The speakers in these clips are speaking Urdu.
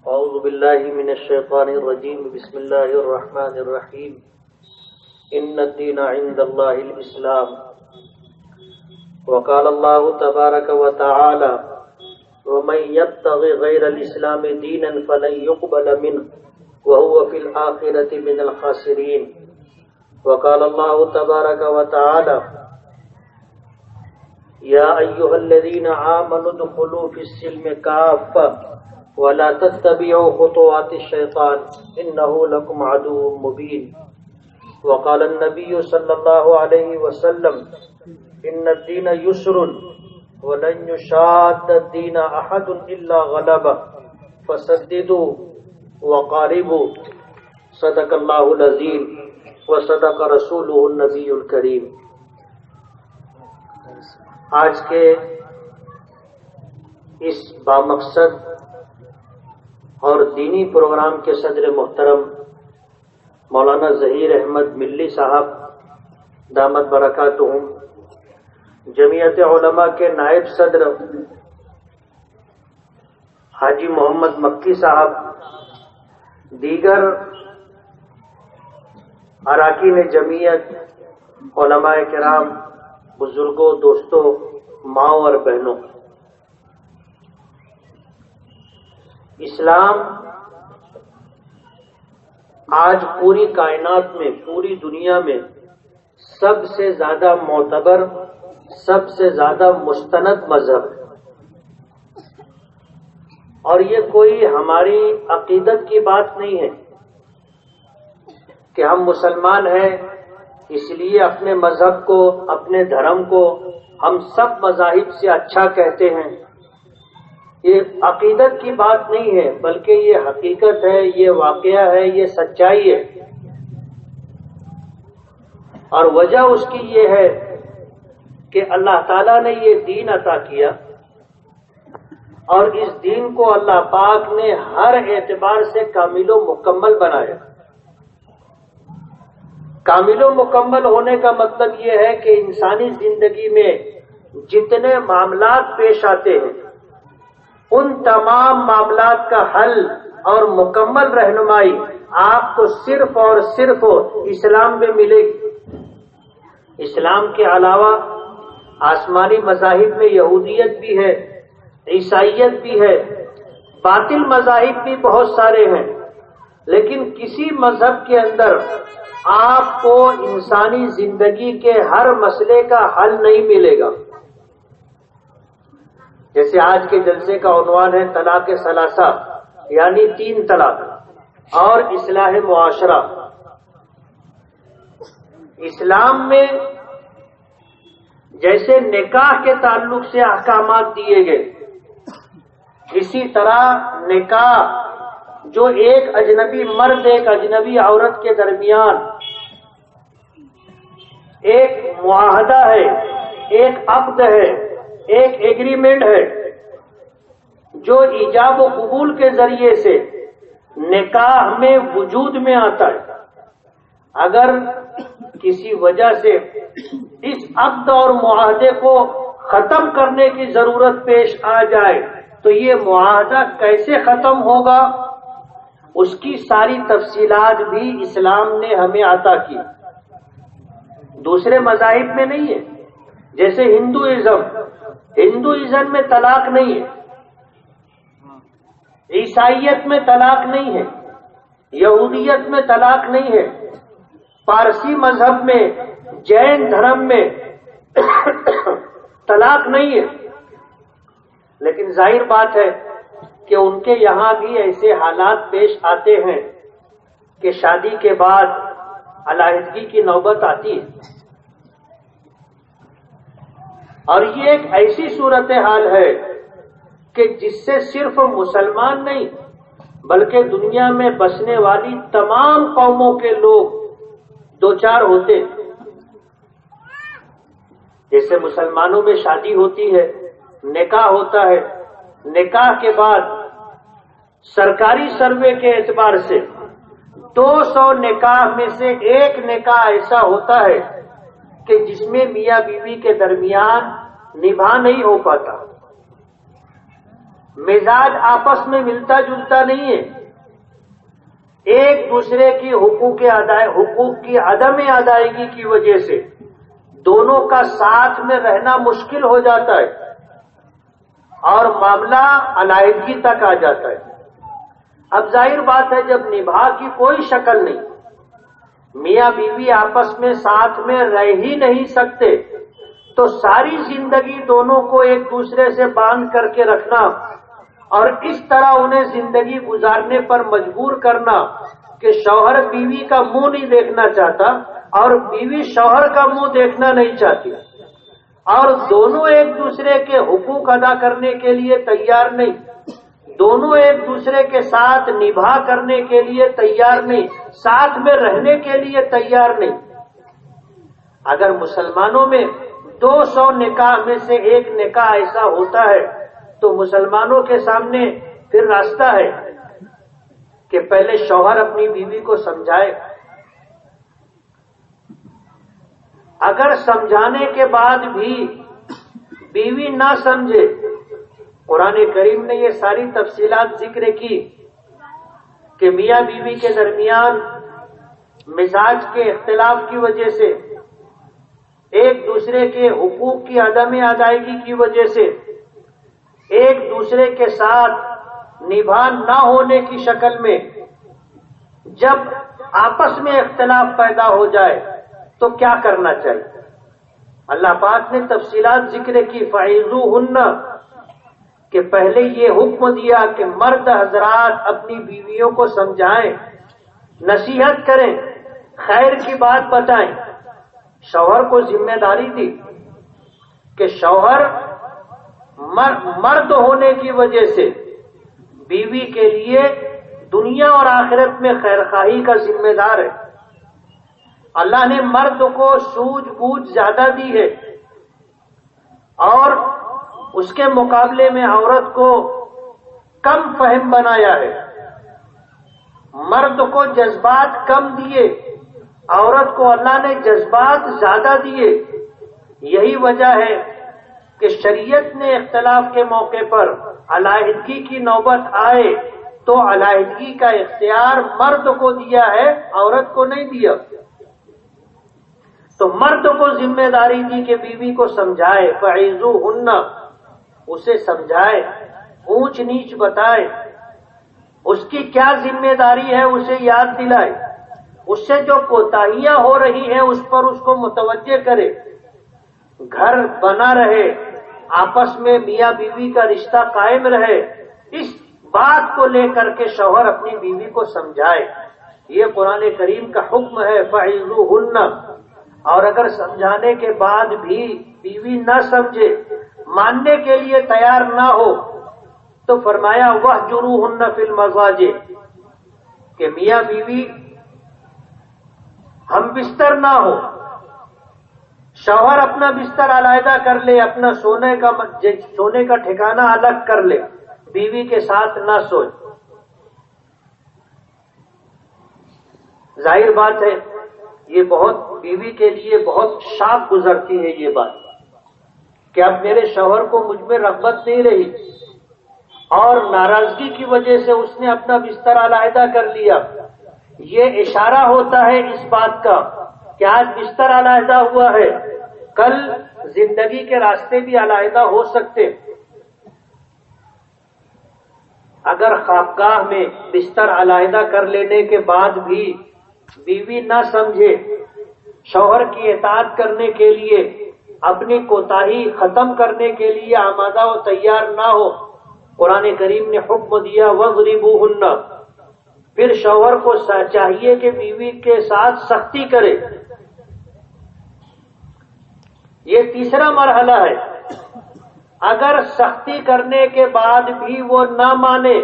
أعوذ بالله من الشيطان الرجيم. بسم الله الرحمن الرحيم. إن الدين عند الله الإسلام. وقال الله تبارك وتعالى: ومن يبتغي غير الإسلام دينا فلن يقبل منه وهو في الآخرة من الخاسرين. وقال الله تبارك وتعالى: يا أيها الذين آمنوا ادخلوا في السلم كافة ولا تتبعوا خطوات الشيطان إنه لكم عدو مبين. وقال النبي صلى الله عليه وسلم: إن الدين يسر ولن يشاد الدين أحد إلا غلبه فسددوا وقاربوا. صدق الله العظيم وصدق رسوله النبي الكريم. آج کے اس بامقصد اور دینی پروگرام کے صدر محترم مولانا ظہیر احمد ملی صاحب دامت برکاتہم، جمعیت علماء کے نائب صدر حاجی محمد مکی صاحب، دیگر اراکین جمعیت، علماء کرام، بزرگوں، دوستوں، ماؤں اور بہنوں، اسلام آج پوری کائنات میں، پوری دنیا میں سب سے زیادہ معتبر، سب سے زیادہ مستند مذہب ہے. اور یہ کوئی ہماری عقیدت کی بات نہیں ہے کہ ہم مسلمان ہیں اس لیے اپنے مذہب کو، اپنے دھرم کو ہم سب مذاہب سے اچھا کہتے ہیں. یہ عقیدت کی بات نہیں ہے، بلکہ یہ حقیقت ہے، یہ واقعہ ہے، یہ سچائی ہے. اور وجہ اس کی یہ ہے کہ اللہ تعالیٰ نے یہ دین عطا کیا، اور اس دین کو اللہ پاک نے ہر اعتبار سے کامل و مکمل بنایا. کامل و مکمل ہونے کا مطلب یہ ہے کہ انسانی زندگی میں جتنے معاملات پیش آتے ہیں ان تمام معاملات کا حل اور مکمل رہنمائی آپ کو صرف اور صرف اسلام میں ملے گی. اسلام کے علاوہ آسمانی مذاہب میں یہودیت بھی ہے، عیسائیت بھی ہے، باطل مذاہب بھی بہت سارے ہیں، لیکن کسی مذہب کے اندر آپ کو انسانی زندگی کے ہر مسئلے کا حل نہیں ملے گا. جیسے آج کے جلسے کا عنوان ہے طلاق ثلاثہ، یعنی 3 طلاق اور اصلاح معاشرہ. اسلام میں جیسے نکاح کے تعلق سے احکامات دیے گئے، اسی طرح نکاح جو ایک اجنبی مرد ایک اجنبی عورت کے درمیان ایک معاہدہ ہے، ایک عقد ہے، ایک ایگریمنٹ ہے جو ایجاب و قبول کے ذریعے سے نکاح میں وجود میں آتا ہے. اگر کسی وجہ سے اس عقد اور معاہدے کو ختم کرنے کی ضرورت پیش آ جائے تو یہ معاہدہ کیسے ختم ہوگا، اس کی ساری تفصیلات بھی اسلام نے ہمیں عطا کی. دوسرے مذاہب میں نہیں ہے. جیسے ہندوازم میں طلاق نہیں ہے، عیسائیت میں طلاق نہیں ہے، یہودیت میں طلاق نہیں ہے، پارسی مذہب میں، جین دھرم میں طلاق نہیں ہے. لیکن ظاہر بات ہے کہ ان کے یہاں بھی ایسے حالات پیش آتے ہیں کہ شادی کے بعد علیحدگی کی نوبت آتی ہے. اور یہ ایک ایسی صورتحال ہے کہ جس سے صرف مسلمان نہیں بلکہ دنیا میں بسنے والی تمام قوموں کے لوگ دوچار ہوتے ہیں. جیسے مسلمانوں میں شادی ہوتی ہے، نکاح ہوتا ہے، نکاح کے بعد سرکاری سروے کے اعتبار سے 200 نکاح میں سے ایک نکاح ایسا ہوتا ہے کہ جس میں میاں بیوی کے درمیان نباہ نہیں ہو پاتا. مزاج آپس میں ملتا جلتا نہیں ہے، ایک دوسرے کی حقوق کی عدم ادائیگی کی وجہ سے دونوں کا ساتھ میں رہنا مشکل ہو جاتا ہے اور معاملہ علیحدگی تک آ جاتا ہے۔ اب ظاہر بات ہے جب نبھا کی کوئی شکل نہیں، میاں بیوی آپس میں ساتھ میں رہ ہی نہیں سکتے، تو ساری زندگی دونوں کو ایک دوسرے سے باندھ کر کے رکھنا اور اس طرح انہیں زندگی گزارنے پر مجبور کرنا کہ شوہر بیوی کا منہ نہیں دیکھنا چاہتا اور بیوی شوہر کا منہ دیکھنا نہیں چاہتی، اور دونوں ایک دوسرے کے حقوق ادا کرنے کے لیے تیار نہیں، دونوں ایک دوسرے کے ساتھ نبھا کرنے کے لیے تیار نہیں، ساتھ میں رہنے کے لیے تیار نہیں۔ اگر مسلمانوں میں 200 نکاح میں سے ایک نکاح ایسا ہوتا ہے تو مسلمانوں کے سامنے پھر راستہ ہے کہ پہلے شوہر اپنی بیوی کو سمجھائے، اگر سمجھانے کے بعد بھی بیوی نہ سمجھے، قرآن کریم نے یہ ساری تفصیلات ذکر کی کہ میاں بیوی کے درمیان مزاج کے اختلاف کی وجہ سے، ایک دوسرے کے حقوق کی عدم ادائیگی کی وجہ سے، ایک دوسرے کے ساتھ نبھا نہ ہونے کی شکل میں جب آپس میں اختلاف پیدا ہو جائے تو کیا کرنا چاہیے؟ اللہ پاک نے تفصیلات ذکر کی، فَعِظُوهُنَّ، کہ پہلے یہ حکم دیا کہ مرد حضرات اپنی بیویوں کو سمجھائیں، نصیحت کریں، خیر کی بات بتائیں۔ شوہر کو ذمہ داری دی کہ شوہر مرد ہونے کی وجہ سے بیوی کے لیے دنیا اور آخرت میں خیر خواہی کا ذمہ دار ہے۔ اللہ نے مرد کو سوجھ بوجھ زیادہ دی ہے اور اس کے مقابلے میں عورت کو کم فہم بنایا ہے۔ مرد کو جذبات کم دیے، عورت کو اللہ نے جذبات زیادہ دیے۔ یہی وجہ ہے کہ شریعت نے اختلاف کے موقع پر علیحدگی کی نوبت آئے تو علیحدگی کا اختیار مرد کو دیا ہے، عورت کو نہیں دیا۔ تو مرد کو ذمہ داری دی کہ بیوی کو سمجھائے، فَعِظُوهُنَّ، اسے سمجھائے، اونچ نیچ بتائے، اس کی کیا ذمہ داری ہے اسے یاد دلائے، اس سے جو کوتاہیاں ہو رہی ہیں اس پر اس کو متوجہ کرے، گھر بنا رہے، آپس میں میاں بیوی کا رشتہ قائم رہے، اس بات کو لے کر کے شوہر اپنی بیوی کو سمجھائے۔ یہ قرآن کریم کا حکم ہے، فَعِظُوهُنَّ۔ اور اگر سمجھانے کے بعد بھی بیوی نہ سمجھے، ماننے کے لیے تیار نہ ہو، تو فرمایا وَاهْجُرُوهُنَّ فِي الْمَضَاجِعِ، کہ میاں بیوی ہم بستر نہ ہو، شوہر اپنا بستر علیحدہ کر لے، اپنا سونے کا ٹھکانہ الگ کر لے، بیوی کے ساتھ نہ سوئے۔ ظاہر بات ہے یہ بہت بیوی کے لیے بہت شاق گزرتی ہے یہ بات کہ اب میرے شوہر کو مجھ میں رغبت نہیں رہی اور ناراضگی کی وجہ سے اس نے اپنا بستر علیحدہ کر لیا۔ یہ اشارہ ہوتا ہے اس بات کا کہ آج بستر علیحدہ ہوا ہے، کل زندگی کے راستے بھی علیحدہ ہو سکتے۔ اگر خوابگاہ میں بستر علیحدہ کر لینے کے بعد بھی بیوی نہ سمجھے، شوہر کی اطاعت کرنے کے لیے، اپنی کوتاہی ختم کرنے کے لیے آمادہ و تیار نہ ہو، قرآن کریم نے حکم دیا وَاضْرِبُوهُنَّ، پھر شوہر کو چاہیے کہ بیوی کے ساتھ سختی کرے۔ یہ تیسرا مرحلہ ہے۔ اگر سختی کرنے کے بعد بھی وہ نہ مانے،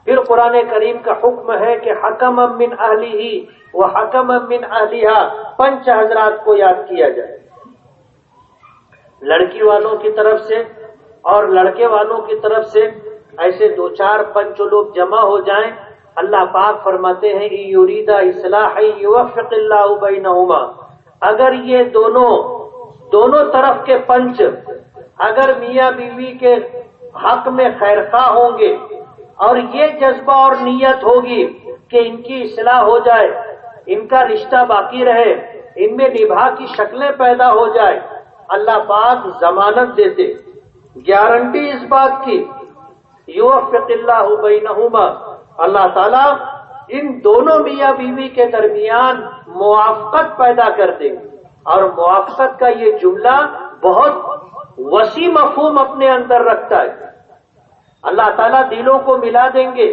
پھر قرآن کریم کا حکم ہے کہ حکما من اہلہ و حکما من اہلہا، پنچ حضرات کو یاد کیا جائے، لڑکی والوں کی طرف سے اور لڑکے والوں کی طرف سے ایسے دو چار پنچ لوگ جمع ہو جائیں۔ اللہ پاک فرماتے ہیں یریدا اصلاحا یوفق اللہ بینہما، اگر یہ دونوں طرف کے پنچ اگر میاں بیوی کے حق میں خیرخواہ ہوں گے اور یہ جذبہ اور نیت ہوگی کہ ان کی اصلاح ہو جائے، ان کا رشتہ باقی رہے، ان میں نبھا کی شکلیں پیدا ہو جائے، اللہ پاک ضمانت دیتے، گارنٹی اس بات کی، یوفق اللہ بینہما، اللہ تعالیٰ ان دونوں میاں بیوی کے درمیان موافقت پیدا کر دیں گے۔ اور موافقت کا یہ جملہ بہت وسیع مفہوم اپنے اندر رکھتا ہے۔ اللہ تعالیٰ دلوں کو ملا دیں گے،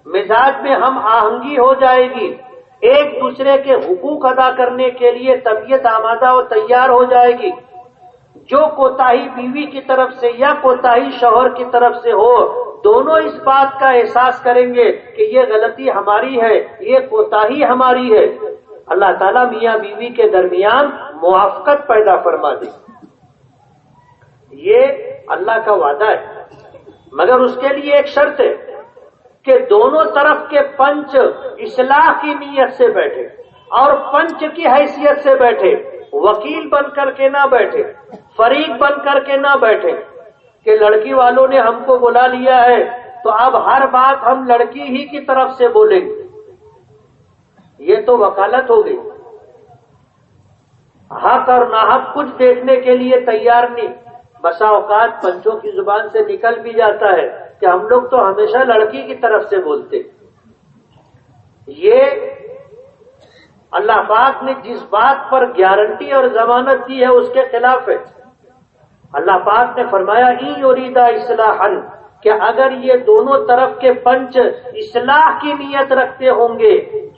مزاج میں ہم آہنگی ہو جائے گی، ایک دوسرے کے حقوق ادا کرنے کے لیے طبیعت آمادہ اور تیار ہو جائے گی۔ جو کوتاہی بیوی کی طرف سے یا کوتاہی شوہر کی طرف سے ہو، دونوں اس بات کا احساس کریں گے کہ یہ غلطی ہماری ہے، یہ کوتاہی ہماری ہے۔ اللہ تعالیٰ میاں بیوی کے درمیان موافقت پیدا فرما دے، یہ اللہ کا وعدہ ہے، مگر اس کے لیے ایک شرط ہے کہ دونوں طرف کے پنچ اصلاح کی نیت سے بیٹھے اور پنچ کی حیثیت سے بیٹھے، وکیل بن کر کے نہ بیٹھے، فریق بن کر کے نہ بیٹھے کہ لڑکی والوں نے ہم کو بلا لیا ہے تو اب ہر بات ہم لڑکی ہی کی طرف سے بولیں گے، یہ تو وکالت ہو گئی۔ حق اور ناحق کچھ دیکھنے کے لیے تیار نہیں، بسا اوقات پنچوں کی زبان سے نکل بھی جاتا ہے کہ ہم لوگ تو ہمیشہ لڑکی کی طرف سے بولتے۔ یہ اللہ پاک نے جس بات پر گارنٹی اور ضمانت دی ہے اس کے خلاف ہے۔ اللہ پاک نے فرمایا ان یریدا اصلاحا، کہ اگر یہ دونوں طرف کے پنچ اصلاح کی نیت رکھتے ہوں گے،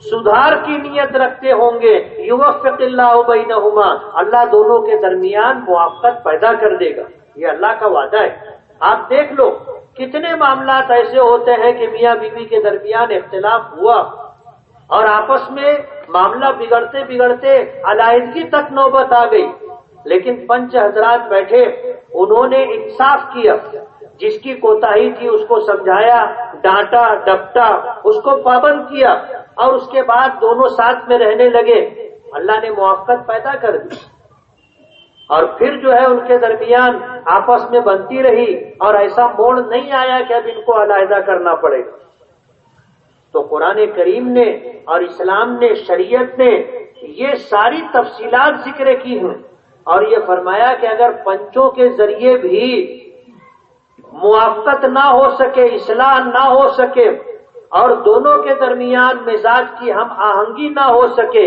سدھار کی نیت رکھتے ہوں گے، یوفق اللہ بینہما، اللہ دونوں کے درمیان موافقت پیدا کر دے گا، یہ اللہ کا وعدہ ہے۔ آپ دیکھ لو کتنے معاملات ایسے ہوتے ہیں کہ میاں بیوی کے درمیان اختلاف ہوا اور آپس میں معاملہ بگڑتے بگڑتے علیحدگی تک نوبت آ گئی، لیکن پنچ حضرات بیٹھے، انہوں نے انصاف کیا، جس کی کوتاہی تھی اس کو سمجھایا، ڈانٹا ڈپٹا، اس کو پابند کیا، اور اس کے بعد دونوں ساتھ میں رہنے لگے، اللہ نے موافقت پیدا کر دی، اور پھر جو ہے ان کے درمیان آپس میں بنتی رہی، اور ایسا موڑ نہیں آیا کہ اب ان کو علیحدہ کرنا پڑے گا۔ تو قرآن کریم نے اور اسلام نے، شریعت نے یہ ساری تفصیلات ذکر کی ہیں، اور یہ فرمایا کہ اگر پنچوں کے ذریعے بھی موافقت نہ ہو سکے، اصلاح نہ ہو سکے، اور دونوں کے درمیان مزاج کی ہم آہنگی نہ ہو سکے،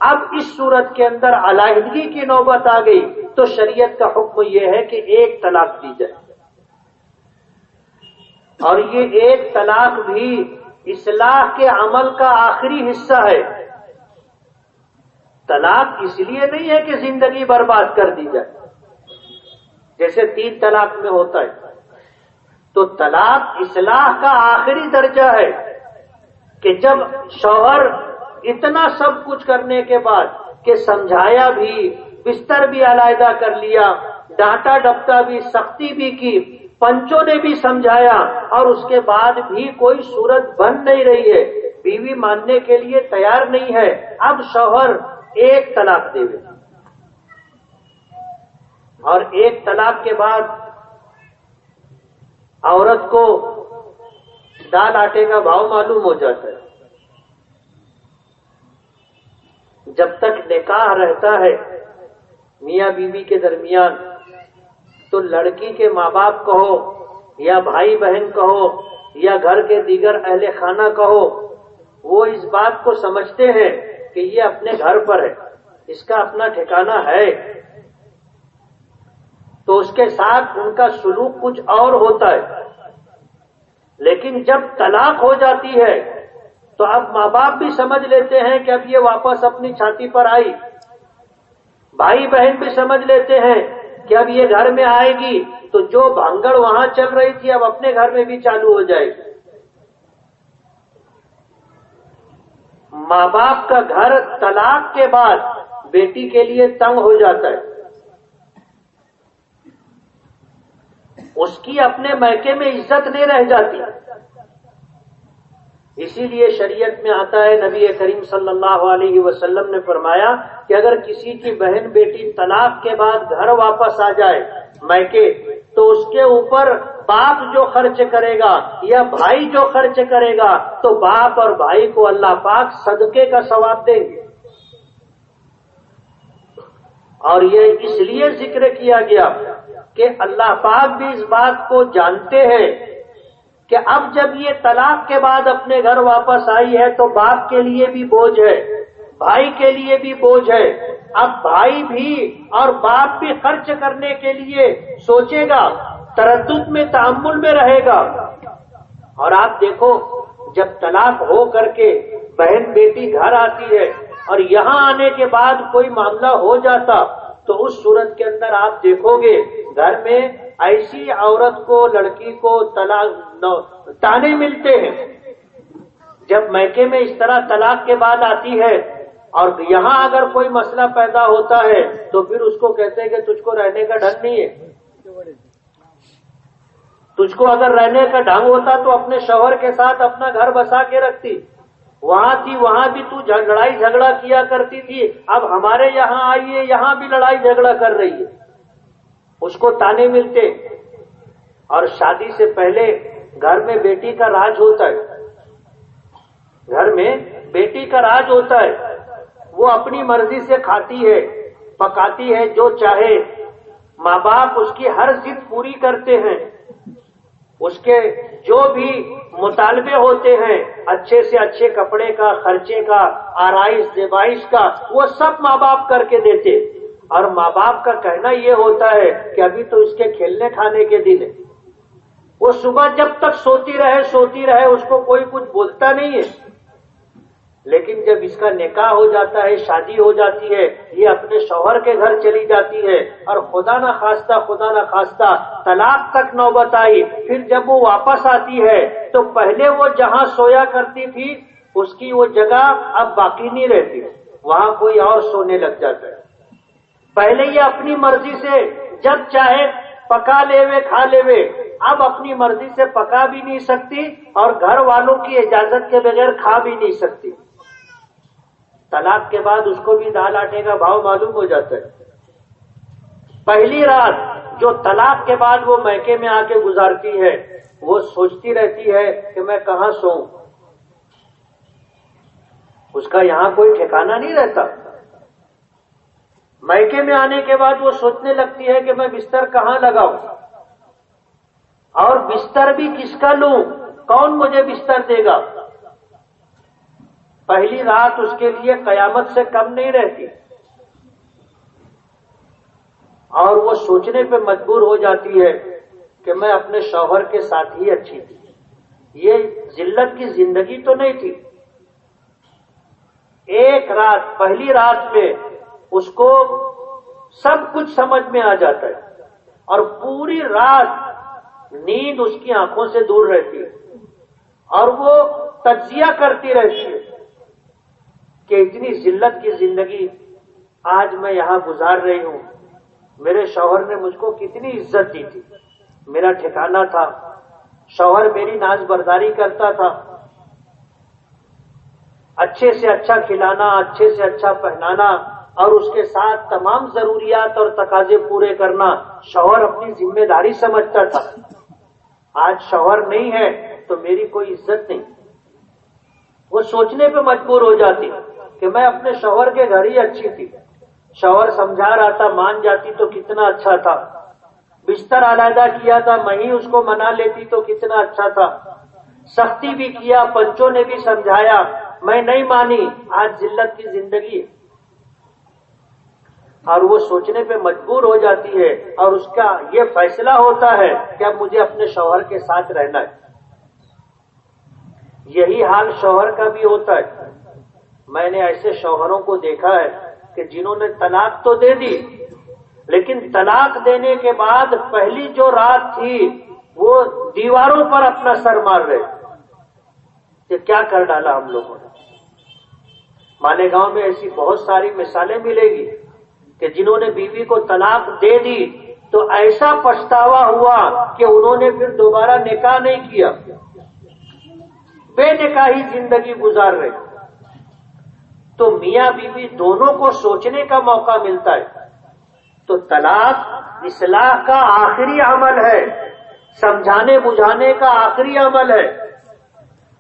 اب اس صورت کے اندر علیحدگی کی نوبت آ گئی، تو شریعت کا حکم یہ ہے کہ ایک طلاق دی جائے، اور یہ ایک طلاق بھی اصلاح کے عمل کا آخری حصہ ہے۔ طلاق اس لیے نہیں ہے کہ زندگی برباد کر دی جائے، جیسے 3 طلاق میں ہوتا ہے، تو طلاق اصلاح کا آخری درجہ ہے کہ جب شوہر اتنا سب کچھ کرنے کے بعد کہ سمجھایا بھی، بستر بھی علیحدہ کر لیا، ڈانٹا ڈپٹا بھی، سختی بھی کی، پنچوں نے بھی سمجھایا، اور اس کے بعد بھی کوئی صورت بن نہیں رہی ہے، بیوی ماننے کے لیے تیار نہیں ہے، اب شوہر ایک طلاق دے گا، اور ایک طلاق کے بعد عورت کو دال آٹے کا بھاؤ معلوم ہو جاتا ہے۔ جب تک نکاح رہتا ہے میاں بیوی کے درمیان، تو لڑکی کے ماں باپ کہو یا بھائی بہن کہو یا گھر کے دیگر اہل خانہ کہو، وہ اس بات کو سمجھتے ہیں کہ یہ اپنے گھر پر ہے، اس کا اپنا ٹھکانہ ہے، تو اس کے ساتھ ان کا سلوک کچھ اور ہوتا ہے۔ لیکن جب طلاق ہو جاتی ہے تو اب ماں باپ بھی سمجھ لیتے ہیں کہ اب یہ واپس اپنی چھاتی پر آئی، بھائی بہن بھی سمجھ لیتے ہیں کہ اب یہ گھر میں آئے گی تو جو بھنگڑ وہاں چل رہی تھی اب اپنے گھر میں بھی چالو ہو جائے گی۔ ماں باپ کا گھر طلاق کے بعد بیٹی کے لیے تنگ ہو جاتا ہے، اس کی اپنے میکے میں عزت نہیں رہ جاتی، اسی لیے شریعت میں آتا ہے، نبی کریم صلی اللہ علیہ وسلم نے فرمایا کہ اگر کسی کی بہن بیٹی طلاق کے بعد گھر واپس آ جائے میکے، تو اس کے اوپر باپ جو خرچ کرے گا یا بھائی جو خرچ کرے گا تو باپ اور بھائی کو اللہ پاک صدقے کا ثواب دیں گے۔ اور یہ اس لیے ذکر کیا گیا کہ اللہ پاک بھی اس بات کو جانتے ہیں کہ اب جب یہ طلاق کے بعد اپنے گھر واپس آئی ہے تو باپ کے لیے بھی بوجھ ہے، بھائی کے لیے بھی بوجھ ہے۔ اب بھائی بھی اور باپ بھی خرچ کرنے کے لیے سوچے گا، تردد میں تحمل میں رہے گا۔ اور آپ دیکھو، جب طلاق ہو کر کے بہن بیٹی گھر آتی ہے اور یہاں آنے کے بعد کوئی معاملہ ہو جاتا تو اس صورت کے اندر آپ دیکھو گے گھر میں ایسی عورت کو، لڑکی کو تانے ملتے ہیں۔ جب میکے میں اس طرح طلاق کے بعد آتی ہے اور یہاں اگر کوئی مسئلہ پیدا ہوتا ہے تو پھر اس کو کہتے ہیں کہ تجھ کو رہنے کا ڈھنگ نہیں ہے۔ تجھ کو اگر رہنے کا ڈھنگ ہوتا تو اپنے شوہر کے ساتھ اپنا گھر بسا کے رکھتی، وہاں تھی وہاں بھی تو لڑائی جھگڑا کیا کرتی تھی، اب ہمارے یہاں آئی ہے یہاں بھی لڑائی جھگڑا کر رہی ہے۔ اس کو تانے ملتے۔ اور شادی سے پہلے گھر میں بیٹی کا راج ہوتا ہے، گھر میں بیٹی کا راج ہوتا ہے، وہ اپنی مرضی سے کھاتی ہے، پکاتی ہے جو چاہے، ماں باپ اس کی ہر ضد پوری کرتے ہیں، اس کے جو بھی مطالبے ہوتے ہیں اچھے سے اچھے کپڑے کا، خرچے کا، آرائش زیبائش کا، وہ سب ماں باپ کر کے دیتے۔ اور ماں باپ کا کہنا یہ ہوتا ہے کہ ابھی تو اس کے کھیلنے کھانے کے دن ہے، وہ صبح جب تک سوتی رہے اس کو کوئی کچھ بولتا نہیں ہے۔ لیکن جب اس کا نکاح ہو جاتا ہے، شادی ہو جاتی ہے، یہ اپنے شوہر کے گھر چلی جاتی ہے اور خدا نہ خواستہ طلاق تک نوبت آئی، پھر جب وہ واپس آتی ہے تو پہلے وہ جہاں سویا کرتی تھی اس کی وہ جگہ اب باقی نہیں رہتی، وہاں کوئی اور سونے لگ جاتا ہے۔ پہلے یہ اپنی مرضی سے جب چاہے پکا لے وے کھا لے وے، اب اپنی مرضی سے پکا بھی نہیں سکتی اور گھر والوں کی اجازت کے بغیر کھا بھی نہیں سکتی۔ طلاق کے بعد اس کو بھی دال آٹے کا بھاؤ معلوم ہو جاتا ہے۔ پہلی رات جو طلاق کے بعد وہ میکے میں آ کے گزارتی ہے وہ سوچتی رہتی ہے کہ میں کہاں سوؤں، اس کا یہاں کوئی ٹھکانہ نہیں رہتا۔ میکے میں آنے کے بعد وہ سوچنے لگتی ہے کہ میں بستر کہاں لگاؤں اور بستر بھی کس کا لوں، کون مجھے بستر دے گا۔ پہلی رات اس کے لیے قیامت سے کم نہیں رہتی اور وہ سوچنے پہ مجبور ہو جاتی ہے کہ میں اپنے شوہر کے ساتھ ہی اچھی تھی، یہ ذلت کی زندگی تو نہیں تھی۔ ایک رات، پہلی رات میں اس کو سب کچھ سمجھ میں آ جاتا ہے اور پوری رات نیند اس کی آنکھوں سے دور رہتی ہے اور وہ تجزیہ کرتی رہتی ہے کہ اتنی ذلت کی زندگی آج میں یہاں گزار رہی ہوں، میرے شوہر نے مجھ کو کتنی عزت دی تھی، میرا ٹھکانہ تھا، شوہر میری ناز برداری کرتا تھا، اچھے سے اچھا کھلانا، اچھے سے اچھا پہنانا اور اس کے ساتھ تمام ضروریات اور تقاضے پورے کرنا شوہر اپنی ذمہ داری سمجھتا تھا۔ آج شوہر نہیں ہے تو میری کوئی عزت نہیں۔ وہ سوچنے پہ مجبور ہو جاتی کہ میں اپنے شوہر کے گھر ہی اچھی تھی، شوہر سمجھا رہا تھا مان جاتی تو کتنا اچھا تھا، بستر علیحدہ کیا تھا میں ہی اس کو منا لیتی تو کتنا اچھا تھا، سختی بھی کیا، پنچوں نے بھی سمجھایا، میں نہیں مانی، آج ذلت کی زندگی ہے۔ اور وہ سوچنے پہ مجبور ہو جاتی ہے اور اس کا یہ فیصلہ ہوتا ہے کہ اب مجھے اپنے شوہر کے ساتھ رہنا ہے۔ یہی حال شوہر کا بھی ہوتا ہے۔ میں نے ایسے شوہروں کو دیکھا ہے کہ جنہوں نے طلاق تو دے دی لیکن طلاق دینے کے بعد پہلی جو رات تھی وہ دیواروں پر اپنا سر مار رہے کہ کیا کر ڈالا ہم لوگوں نے۔ مالیگاؤں میں ایسی بہت ساری مثالیں ملے گی کہ جنہوں نے بیوی کو طلاق دے دی تو ایسا پچھتاوا ہوا کہ انہوں نے پھر دوبارہ نکاح نہیں کیا، بے نکاحی زندگی گزار رہے، تو میاں بیوی دونوں کو سوچنے کا موقع ملتا ہے۔ تو طلاق اصلاح کا آخری عمل ہے، سمجھانے بجھانے کا آخری عمل ہے،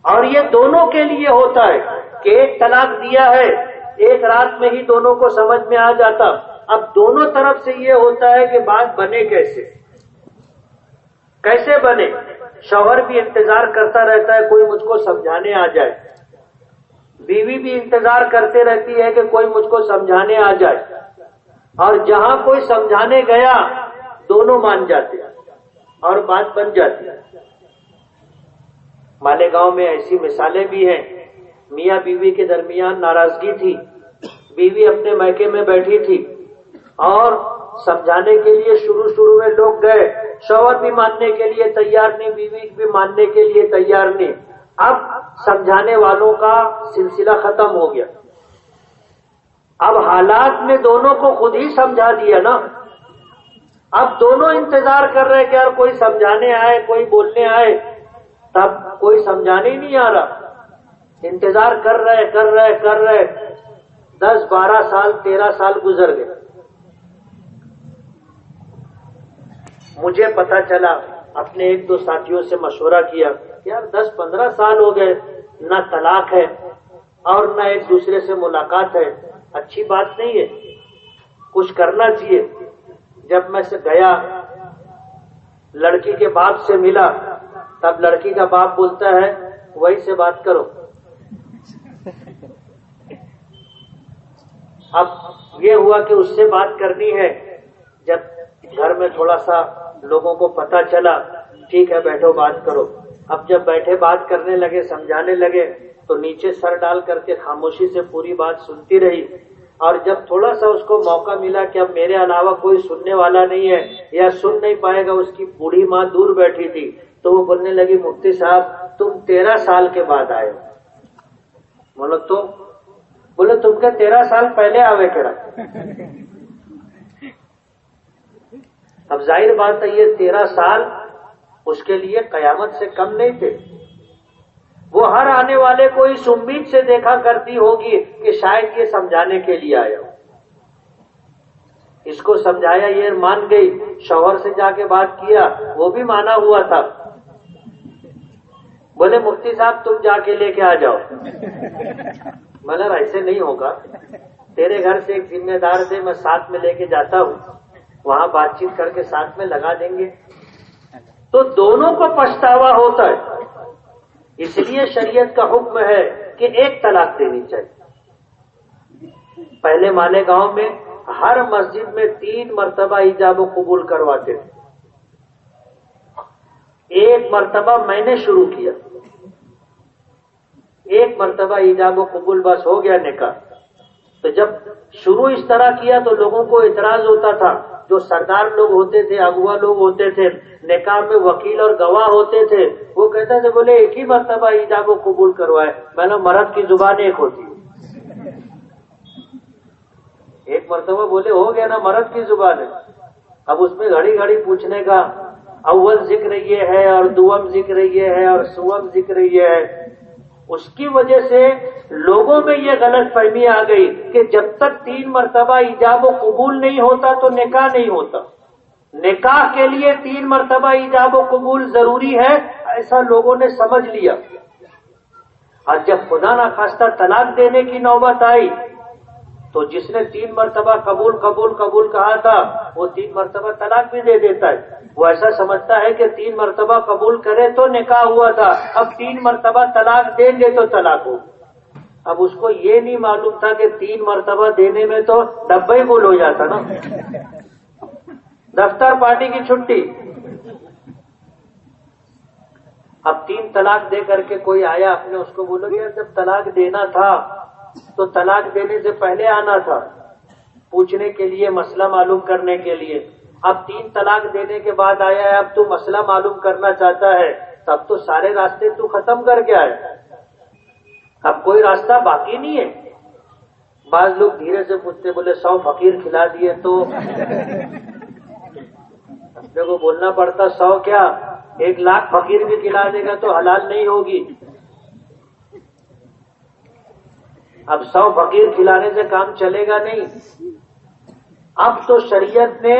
اور یہ دونوں کے لیے ہوتا ہے کہ ایک طلاق دیا ہے، ایک رات میں ہی دونوں کو سمجھ میں آ جاتا۔ اب دونوں طرف سے یہ ہوتا ہے کہ بات بنے کیسے بنے۔ شوہر بھی انتظار کرتا رہتا ہے کوئی مجھ کو سمجھانے آ جائے، بیوی بھی انتظار کرتے رہتی ہے کہ کوئی مجھ کو سمجھانے آ جائے، اور جہاں کوئی سمجھانے گیا دونوں مان جاتے اور بات بن جاتی۔ مالیگاؤں میں ایسی مثالیں بھی ہیں، میاں بیوی کے درمیان ناراضگی تھی، بیوی اپنے میکے میں بیٹھی تھی اور سمجھانے کے لیے شروع میں لوگ گئے، شوہر بھی ماننے کے لیے تیار نہیں، بیوی بھی ماننے کے لیے تیار نہیں۔ اب سمجھانے والوں کا سلسلہ ختم ہو گیا، اب حالات نے دونوں کو خود ہی سمجھا دیا نا۔ اب دونوں انتظار کر رہے کہ یار کوئی سمجھانے آئے، کوئی بولنے آئے، تب کوئی سمجھانے ہی نہیں آ رہا، انتظار کر رہے 10 12 سال 13 سال گزر گئے۔ مجھے پتا چلا، اپنے ایک دو ساتھیوں سے مشورہ کیا کہ یار 10 15 سال ہو گئے، نہ طلاق ہے اور نہ ایک دوسرے سے ملاقات ہے، اچھی بات نہیں ہے، کچھ کرنا چاہیے۔ جب میں سے گیا، لڑکی کے باپ سے ملا، تب لڑکی کا باپ بولتا ہے وہی سے بات کرو۔ اب یہ ہوا کہ اس سے بات کرنی ہے، جب گھر میں تھوڑا سا لوگوں کو پتا چلا، ٹھیک ہے بیٹھو بات کرو۔ اب جب بیٹھے بات کرنے لگے، سمجھانے لگے، تو نیچے سر ڈال کر کے خاموشی سے پوری بات سنتی رہی، اور جب تھوڑا سا اس کو موقع ملا کہ اب میرے علاوہ کوئی سننے والا نہیں ہے یا سن نہیں پائے گا، اس کی بوڑھی ماں دور بیٹھی تھی، تو وہ بولنے لگی مفتی صاحب تم 13 سال کے بعد آئے ہو۔ بولے تم کے 13 سال پہلے آوے کرا۔ اب ظاہر بات ہے یہ 13 سال اس کے لیے قیامت سے کم نہیں تھے، وہ ہر آنے والے کو اس امید سے دیکھا کرتی ہوگی کہ شاید یہ سمجھانے کے لیے آیا ہو۔ اس کو سمجھایا، یہ مان گئی، شوہر سے جا کے بات کیا، وہ بھی مانا ہوا تھا۔ بولے مفتی صاحب تم جا کے لے کے آ جاؤ۔ مگر ایسے نہیں ہوگا، تیرے گھر سے ایک ذمہ دار سے میں ساتھ میں لے کے جاتا ہوں، وہاں بات چیت کر کے ساتھ میں لگا دیں گے۔ تو دونوں کو پچھتاوا ہوتا ہے، اس لیے شریعت کا حکم ہے کہ ایک طلاق دینی چاہیے۔ پہلے مالیگاؤں میں ہر مسجد میں 3 مرتبہ ایجاب و قبول کرواتے تھے۔ ایک مرتبہ میں نے شروع کیا، ایک مرتبہ ایجاب و قبول بس ہو گیا نکاح۔ تو جب شروع اس طرح کیا تو لوگوں کو اعتراض ہوتا تھا، جو سردار لوگ ہوتے تھے، اغوا لوگ ہوتے تھے، نکاح میں وکیل اور گواہ ہوتے تھے، وہ کہتے تھے بولے ایک ہی مرتبہ ایجاب و قبول کروائے۔ میں نے مرد کی زبان ایک ہوتی ہے، ایک مرتبہ بولے ہو گیا نا، مرد کی زبان ہے۔ اب اس میں گھڑی گھڑی پوچھنے کا، اول ذکر یہ ہے اور دوم ذکر یہ ہے اور سوم ذکر یہ ہے، اس کی وجہ سے لوگوں میں یہ غلط فہمی آ گئی کہ جب تک 3 مرتبہ ایجاب و قبول نہیں ہوتا تو نکاح نہیں ہوتا، نکاح کے لیے 3 مرتبہ ایجاب و قبول ضروری ہے، ایسا لوگوں نے سمجھ لیا۔ اور جب خدا نخواستہ طلاق دینے کی نوبت آئی تو جس نے 3 مرتبہ قبول قبول قبول کہا تھا وہ 3 مرتبہ طلاق بھی دے دیتا ہے۔ وہ ایسا سمجھتا ہے کہ 3 مرتبہ قبول کرے تو نکاح ہوا تھا، اب 3 مرتبہ طلاق دیں گے تو طلاق ہو۔ اب اس کو یہ نہیں معلوم تھا کہ 3 مرتبہ دینے میں تو ڈبہ ہی گول ہو جاتا نا، دفتر پارٹی کی چھٹی۔ اب 3 طلاق دے کر کے کوئی آیا، اپنے اس کو بولو گے جب طلاق دینا تھا تو طلاق دینے سے پہلے آنا تھا، پوچھنے کے لیے، مسئلہ معلوم کرنے کے لیے۔ اب 3 طلاق دینے کے بعد آیا ہے، اب تو مسئلہ معلوم کرنا چاہتا ہے، تب تو سارے راستے تو ختم کر کے آئے، اب کوئی راستہ باقی نہیں ہے۔ بعض لوگ دھیرے سے پوچھتے، بولے 100 فقیر کھلا دیے تو اپنے کو بولنا پڑتا 100 کیا 1 لاکھ فقیر بھی کھلا دے گا تو حلال نہیں ہوگی۔ اب 100 فقیر کھلانے سے کام چلے گا نہیں. اب تو شریعت نے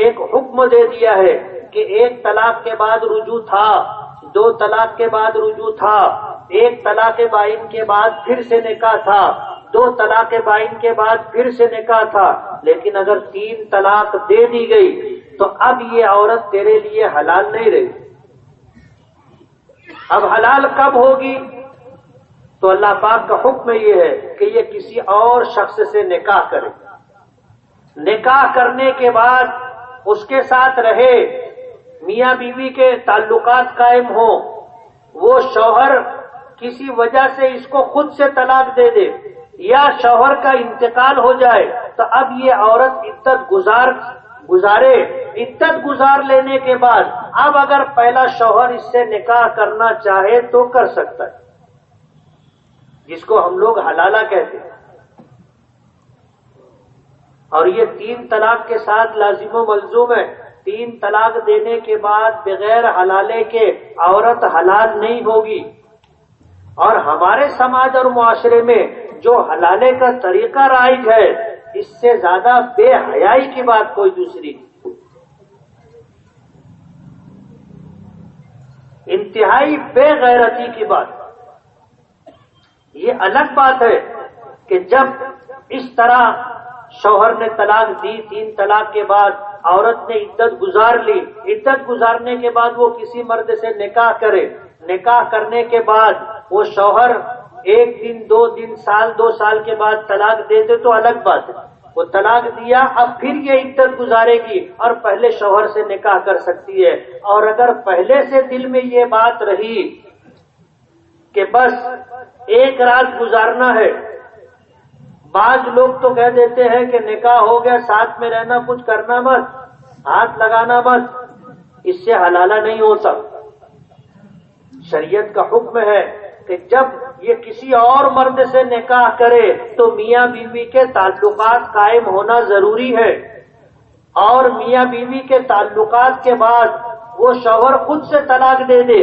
ایک حکم دے دیا ہے کہ 1 طلاق کے بعد رجوع تھا، 2 طلاق کے بعد رجوع تھا، 1 طلاق بائن کے بعد پھر سے نکاح تھا، 2 طلاق بائن کے بعد پھر سے نکاح تھا. لیکن اگر 3 طلاق دے دی گئی تو اب یہ عورت تیرے لیے حلال نہیں رہی. اب حلال کب ہوگی؟ تو اللہ پاک کا حکم یہ ہے کہ یہ کسی اور شخص سے نکاح کرے. نکاح کرنے کے بعد اس کے ساتھ رہے، میاں بیوی کے تعلقات قائم ہوں. وہ شوہر کسی وجہ سے اس کو خود سے طلاق دے دے یا شوہر کا انتقال ہو جائے تو اب یہ عورت عدت گزارے. عدت گزار لینے کے بعد اب اگر پہلا شوہر اس سے نکاح کرنا چاہے تو کر سکتا ہے، جس کو ہم لوگ حلالہ کہتے ہیں. اور یہ 3 طلاق کے ساتھ لازم و ملزوم ہے. 3 طلاق دینے کے بعد بغیر حلالے کے عورت حلال نہیں ہوگی. اور ہمارے سماج اور معاشرے میں جو حلالے کا طریقہ رائج ہے، اس سے زیادہ بے حیائی کی بات کوئی دوسری نہیں. انتہائی بے غیرتی کی بات. یہ الگ بات ہے کہ جب اس طرح شوہر نے طلاق دی، 3 طلاق کے بعد عورت نے عدت گزار لی، عدت گزارنے کے بعد وہ کسی مرد سے نکاح کرے. نکاح کرنے کے بعد وہ شوہر 1 دن 2 دن سال 2 سال کے بعد طلاق دے دے تو الگ بات ہے. وہ طلاق دیا، اب پھر یہ عدت گزارے گی اور پہلے شوہر سے نکاح کر سکتی ہے. اور اگر پہلے سے دل میں یہ بات رہی کہ بس 1 رات گزارنا ہے، بعض لوگ تو کہہ دیتے ہیں کہ نکاح ہو گیا، ساتھ میں رہنا، کچھ کرنا مت، ہاتھ لگانا مت، اس سے حلالہ نہیں ہوتا. شریعت کا حکم ہے کہ جب یہ کسی اور مرد سے نکاح کرے تو میاں بیوی کے تعلقات قائم ہونا ضروری ہے. اور میاں بیوی کے تعلقات کے بعد وہ شوہر خود سے طلاق دے دے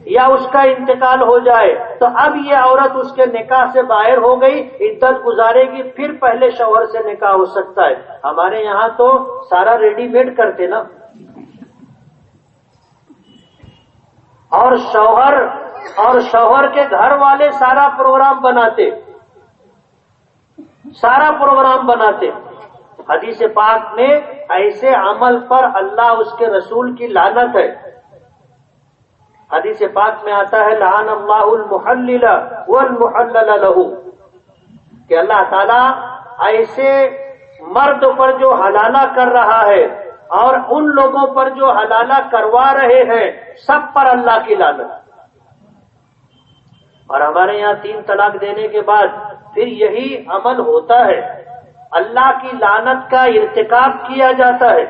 یا اس کا انتقال ہو جائے تو اب یہ عورت اس کے نکاح سے باہر ہو گئی، عدت گزارے گی، پھر پہلے شوہر سے نکاح ہو سکتا ہے. ہمارے یہاں تو سارا ریڈی میڈ کرتے نا. اور شوہر کے گھر والے سارا پروگرام بناتے. حدیث پاک میں ایسے عمل پر اللہ اس کے رسول کی لعنت ہے. حدیث پاک میں آتا ہے لعن اللہ المحلل والمحلل له، کہ اللہ تعالیٰ ایسے مرد پر جو حلالہ کر رہا ہے اور ان لوگوں پر جو حلالہ کروا رہے ہیں، سب پر اللہ کی لعنت. اور ہمارے یہاں 3 طلاق دینے کے بعد پھر یہی عمل ہوتا ہے، اللہ کی لعنت کا ارتکاب کیا جاتا ہے.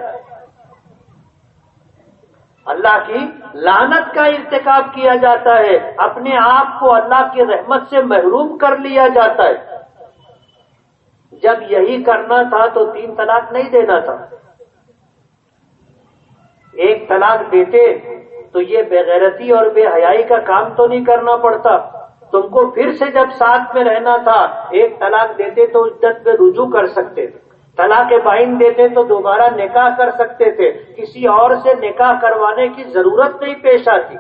اللہ کی لعنت کا ارتکاب کیا جاتا ہے، اپنے آپ کو اللہ کی رحمت سے محروم کر لیا جاتا ہے. جب یہی کرنا تھا تو 3 طلاق نہیں دینا تھا. 1 طلاق دیتے تو یہ بے غیرتی اور بے حیائی کا کام تو نہیں کرنا پڑتا. تم کو پھر سے جب ساتھ میں رہنا تھا 1 طلاق دیتے تو عدت میں رجوع کر سکتے تھے، طلاق بائن دیتے تو دوبارہ نکاح کر سکتے تھے، کسی اور سے نکاح کروانے کی ضرورت نہیں پیش آتی.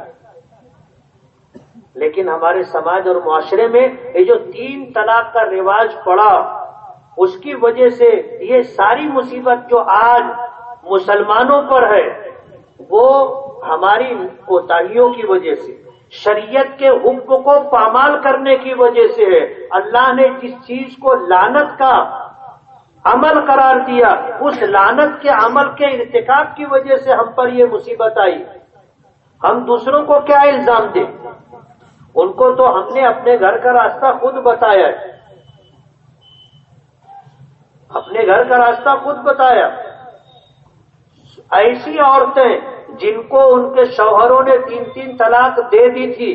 لیکن ہمارے سماج اور معاشرے میں یہ جو 3 طلاق کا رواج پڑا، اس کی وجہ سے یہ ساری مصیبت جو آج مسلمانوں پر ہے وہ ہماری کوتاہیوں کی وجہ سے، شریعت کے حکم کو پامال کرنے کی وجہ سے ہے. اللہ نے جس چیز کو لعنت کا عمل قرار دیا، اس لعنت کے عمل کے ارتکاب کی وجہ سے ہم پر یہ مصیبت آئی. ہم دوسروں کو کیا الزام دیں؟ ان کو تو ہم نے اپنے گھر کا راستہ خود بتایا ہے، اپنے گھر کا راستہ خود بتایا. ایسی عورتیں جن کو ان کے شوہروں نے 3 طلاق دے دی تھی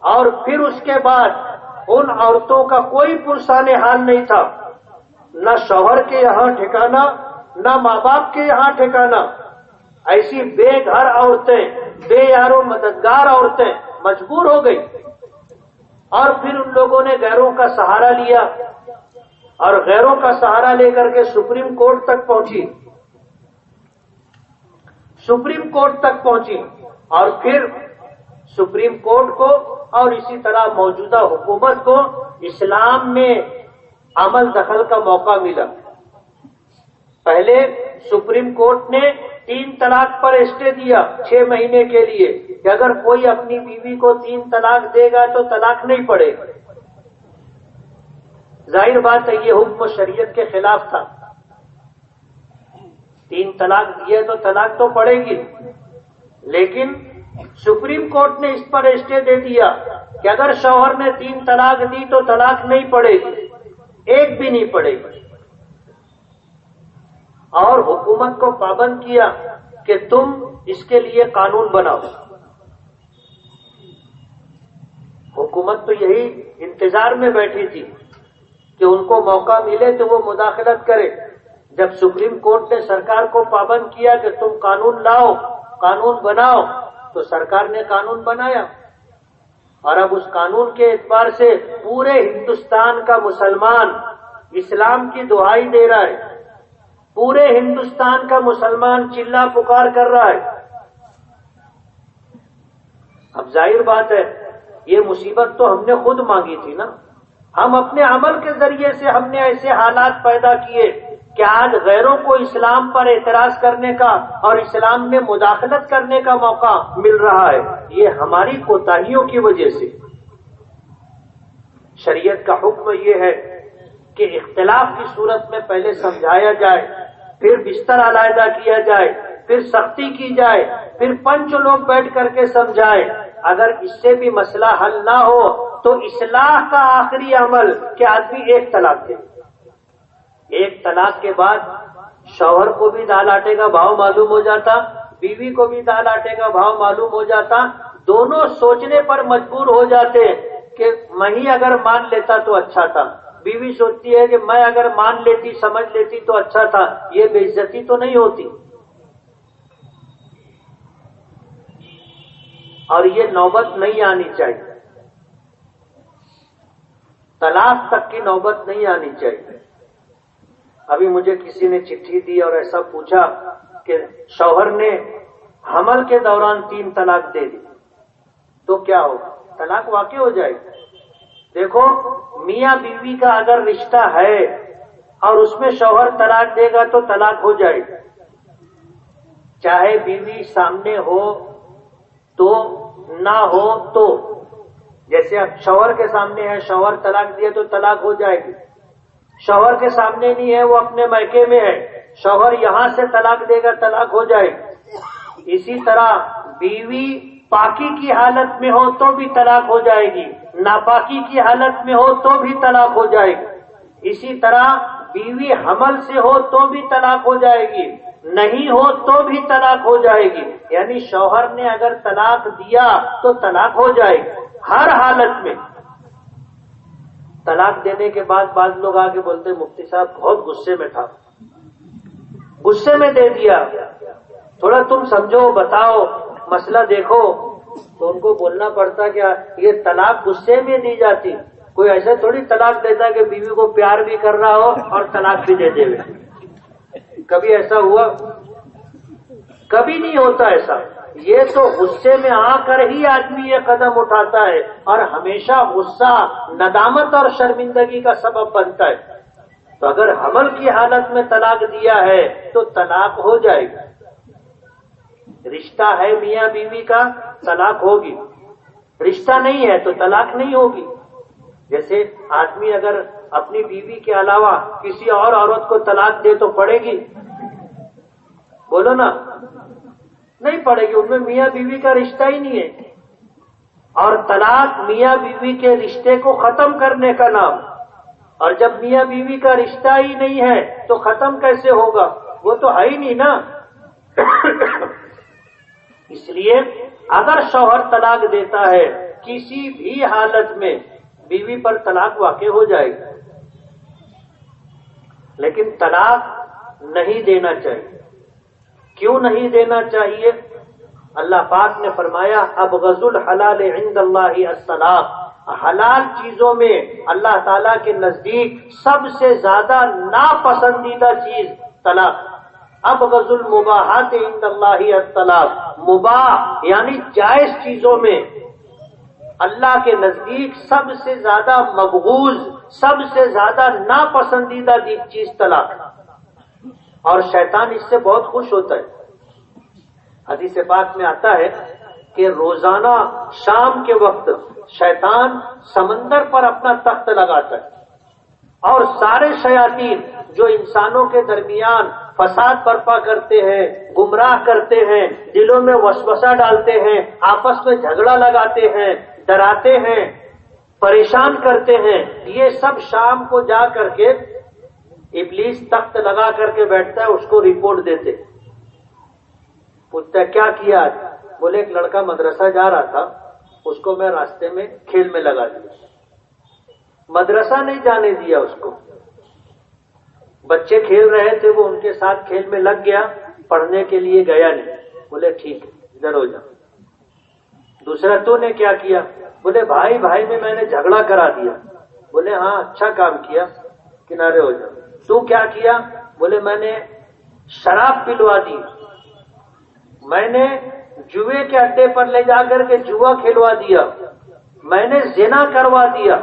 اور پھر اس کے بعد ان عورتوں کا کوئی پرسان حال نہیں تھا، نہ شوہر کے یہاں ٹھکانا، نہ ماں باپ کے یہاں ٹھکانا. ایسی بے گھر عورتیں، بے یار و مددگار عورتیں مجبور ہو گئی اور پھر ان لوگوں نے غیروں کا سہارا لیا اور غیروں کا سہارا لے کر کے سپریم کورٹ تک پہنچی، سپریم کورٹ تک پہنچی، اور پھر سپریم کورٹ کو اور اسی طرح موجودہ حکومت کو اسلام میں عمل دخل کا موقع ملا۔ پہلے سپریم کورٹ نے 3 طلاق پر اسٹے دیا 6 مہینے کے لیے کہ اگر کوئی اپنی بیوی کو 3 طلاق دے گا تو طلاق نہیں پڑے گا۔ ظاہر بات ہے یہ حکم شریعت کے خلاف تھا، 3 طلاق دیے تو طلاق تو پڑے گی، لیکن سپریم کورٹ نے اس پر اسٹے دے دیا کہ اگر شوہر نے 3 طلاق دی تو طلاق نہیں پڑے گی، ایک بھی نہیں پڑے گی، اور حکومت کو پابند کیا کہ تم اس کے لیے قانون بناؤ۔ حکومت تو یہی انتظار میں بیٹھی تھی کہ ان کو موقع ملے تو وہ مداخلت کرے۔ جب سپریم کورٹ نے سرکار کو پابند کیا کہ تم قانون لاؤ، قانون بناؤ، تو سرکار نے قانون بنایا، اور اب اس قانون کے اعتبار سے پورے ہندوستان کا مسلمان اسلام کی دہائی دے رہا ہے، پورے ہندوستان کا مسلمان چلا پکار کر رہا ہے۔ اب ظاہر بات ہے یہ مصیبت تو ہم نے خود مانگی تھی نا، ہم اپنے عمل کے ذریعے سے ہم نے ایسے حالات پیدا کیے کہ آج غیروں کو اسلام پر اعتراض کرنے کا اور اسلام میں مداخلت کرنے کا موقع مل رہا ہے، یہ ہماری کوتاہیوں کی وجہ سے۔ شریعت کا حکم یہ ہے کہ اختلاف کی صورت میں پہلے سمجھایا جائے، پھر بستر علیحدہ کیا جائے، پھر سختی کی جائے، پھر 5 لوگ بیٹھ کر کے سمجھائے۔ اگر اس سے بھی مسئلہ حل نہ ہو تو اصلاح کا آخری عمل کہ آدمی 1 طلاق دے۔ 1 طلاق کے بعد شوہر کو بھی دال آٹے کا بھاؤ معلوم ہو جاتا، بیوی کو بھی دال آٹے کا بھاؤ معلوم ہو جاتا، دونوں سوچنے پر مجبور ہو جاتے کہ میں ہی اگر مان لیتا تو اچھا تھا، بیوی سوچتی ہے کہ میں اگر مان لیتی سمجھ لیتی تو اچھا تھا، یہ بے عزتی تو نہیں ہوتی۔ اور یہ نوبت نہیں آنی چاہیے، طلاق تک کی نوبت نہیں آنی چاہیے۔ ابھی مجھے کسی نے چٹھی دی اور ایسا پوچھا کہ شوہر نے حمل کے دوران 3 طلاق دے دی تو کیا ہوگا؟ طلاق واقع ہو جائے گی۔ دیکھو میاں بیوی کا اگر رشتہ ہے اور اس میں شوہر طلاق دے گا تو طلاق ہو جائے گی، چاہے بیوی سامنے ہو تو نہ ہو تو۔ جیسے اب شوہر کے سامنے ہے، شوہر طلاق دیے تو طلاق ہو جائے گی، شوہر کے سامنے نہیں ہے، وہ اپنے میکے میں ہے، شوہر یہاں سے طلاق دے گا طلاق ہو جائے گی۔ اسی طرح بیوی پاکی کی حالت میں ہو تو بھی طلاق ہو جائے گی، ناپاکی کی حالت میں ہو تو بھی طلاق ہو جائے گی۔ اسی طرح بیوی حمل سے ہو تو بھی طلاق ہو جائے گی، نہیں ہو تو بھی طلاق ہو جائے گی۔ یعنی شوہر نے اگر طلاق دیا تو طلاق ہو جائے گی ہر حالت میں۔ طلاق دینے کے بعد بعض لوگ آگے بولتے مفتی صاحب بہت غصے میں تھا، غصے میں دے دیا، تھوڑا تم سمجھو بتاؤ مسئلہ دیکھو، تو ان کو بولنا پڑتا کہ یہ طلاق غصے میں دی جاتی، کوئی ایسا تھوڑی طلاق دیتا کہ بیوی کو پیار بھی کر رہا ہو اور طلاق بھی دے دے۔ کبھی ایسا ہوا؟ کبھی نہیں ہوتا ایسا۔ یہ تو غصے میں آ کر ہی آدمی یہ قدم اٹھاتا ہے، اور ہمیشہ غصہ ندامت اور شرمندگی کا سبب بنتا ہے۔ تو اگر حمل کی حالت میں طلاق دیا ہے تو طلاق ہو جائے گا، رشتہ ہے میاں بیوی کا طلاق ہوگی، رشتہ نہیں ہے تو طلاق نہیں ہوگی۔ جیسے آدمی اگر اپنی بیوی کے علاوہ کسی اور عورت کو طلاق دے تو پڑے گی؟ بولو نا، نہیں پڑے گی، ان میں میاں بیوی کا رشتہ ہی نہیں ہے۔ اور طلاق میاں بیوی کے رشتے کو ختم کرنے کا نام، اور جب میاں بیوی کا رشتہ ہی نہیں ہے تو ختم کیسے ہوگا؟ وہ تو ہے ہی نہیں نا۔ اس لیے اگر شوہر طلاق دیتا ہے کسی بھی حالت میں بیوی پر طلاق واقع ہو جائے گی، لیکن طلاق نہیں دینا چاہیے۔ کیوں نہیں دینا چاہیے؟ اللہ پاک نے فرمایا ابغض الحلال عند اللہ الطلاق، حلال چیزوں میں اللہ تعالیٰ کے نزدیک سب سے زیادہ ناپسندیدہ چیز طلاق. ابغض المباحات عند اللہ الطلاق. مباح یعنی جائز چیزوں میں اللہ کے نزدیک سب سے زیادہ مبغوض، سب سے زیادہ ناپسندیدہ چیز طلاق. اور شیطان اس سے بہت خوش ہوتا ہے. حدیث پاک میں آتا ہے کہ روزانہ شام کے وقت شیطان سمندر پر اپنا تخت لگاتا ہے اور سارے شیاطین جو انسانوں کے درمیان فساد برپا کرتے ہیں، گمراہ کرتے ہیں، دلوں میں وسوسہ ڈالتے ہیں، آپس میں جھگڑا لگاتے ہیں، ڈراتے ہیں، پریشان کرتے ہیں، یہ سب شام کو جا کر کے ابلیس تخت لگا کر کے بیٹھتا ہے، اس کو رپورٹ دیتے. پوچھتا ہے کیا کیا آج؟ بولے ایک لڑکا مدرسہ جا رہا تھا، اس کو میں راستے میں کھیل میں لگا دیا. مدرسہ نہیں جانے دیا اس کو. بچے کھیل رہے تھے، وہ ان کے ساتھ کھیل میں لگ گیا، پڑھنے کے لیے گیا نہیں. بولے ٹھیک ہے ادھر ہو جا. دوسرا تو نے کیا کیا؟ بولے بھائی بھائی میں نے جھگڑا کرا دیا. بولے ہاں اچھا کام کیا، کنارے ہو جا. تو کیا کیا؟ بولے میں نے شراب پلوا دی، میں نے جوئے کے اڈے پر لے جا کر کے جوا کھلوا دیا، میں نے زنا کروا دیا.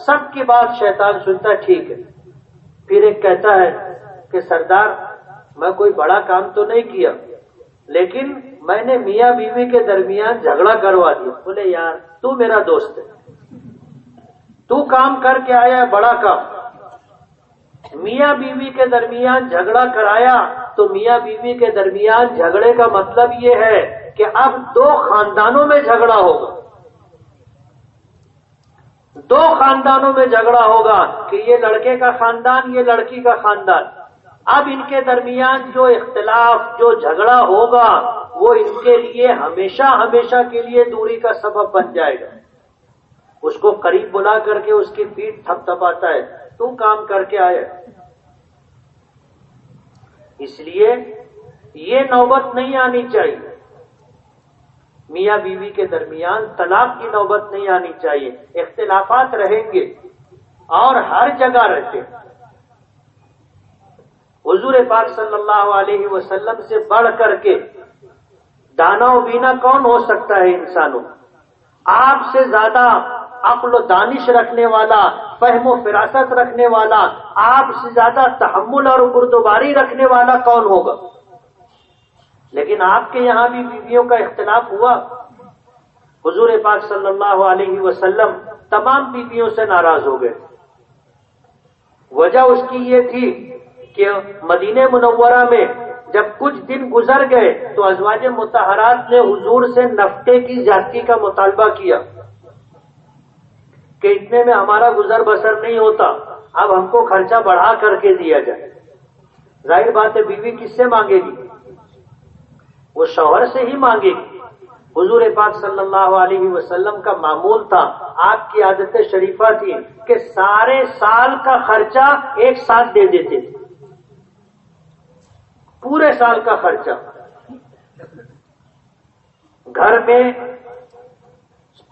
سب کی بات شیطان سنتا ہے، ٹھیک ہے. پھر ایک کہتا ہے کہ سردار میں کوئی بڑا کام تو نہیں کیا، لیکن میں نے میاں بیوی کے درمیان جھگڑا کروا دیا. بولے یار تو میرا دوست ہے، تو کام کر کے آیا ہے بڑا کام. میاں بیوی کے درمیان جھگڑا کرایا تو میاں بیوی کے درمیان جھگڑے کا مطلب یہ ہے کہ اب دو خاندانوں میں جھگڑا ہوگا. دو خاندانوں میں جھگڑا ہوگا کہ یہ لڑکے کا خاندان، یہ لڑکی کا خاندان. اب ان کے درمیان جو اختلاف، جو جھگڑا ہوگا وہ ان کے لیے ہمیشہ ہمیشہ کے لیے دوری کا سبب بن جائے گا. اس کو قریب بلا کر کے اس کی پیٹھ تھپ تھپاتا ہے، تو کام کر کے آئے. اس لیے یہ نوبت نہیں آنی چاہیے، میاں بیوی کے درمیان طلاق کی نوبت نہیں آنی چاہیے. اختلافات رہیں گے اور ہر جگہ رہتے. حضور پاک صلی اللہ علیہ وسلم سے بڑھ کر کے دانا و بینا کون ہو سکتا ہے انسانوں؟ آپ سے زیادہ عقل و دانش رکھنے والا، فہم و فراست رکھنے والا، آپ سے زیادہ تحمل اور بردباری رکھنے والا کون ہوگا؟ لیکن آپ کے یہاں بھی بیویوں کا اختلاف ہوا. حضور پاک صلی اللہ علیہ وسلم تمام بیویوں سے ناراض ہو گئے. وجہ اس کی یہ تھی کہ مدینہ منورہ میں جب کچھ دن گزر گئے تو ازواج مطہرات نے حضور سے نفقے کی زیادتی کا مطالبہ کیا کہ اتنے میں ہمارا گزر بسر نہیں ہوتا، اب ہم کو خرچہ بڑھا کر کے دیا جائے. ظاہر بات ہے بیوی کس سے مانگے گی؟ وہ شوہر سے ہی مانگے گی. حضور پاک صلی اللہ علیہ وسلم کا معمول تھا، آپ کی عادت شریفہ تھی کہ سارے سال کا خرچہ ایک ساتھ دے دیتے تھے. پورے سال کا خرچہ گھر میں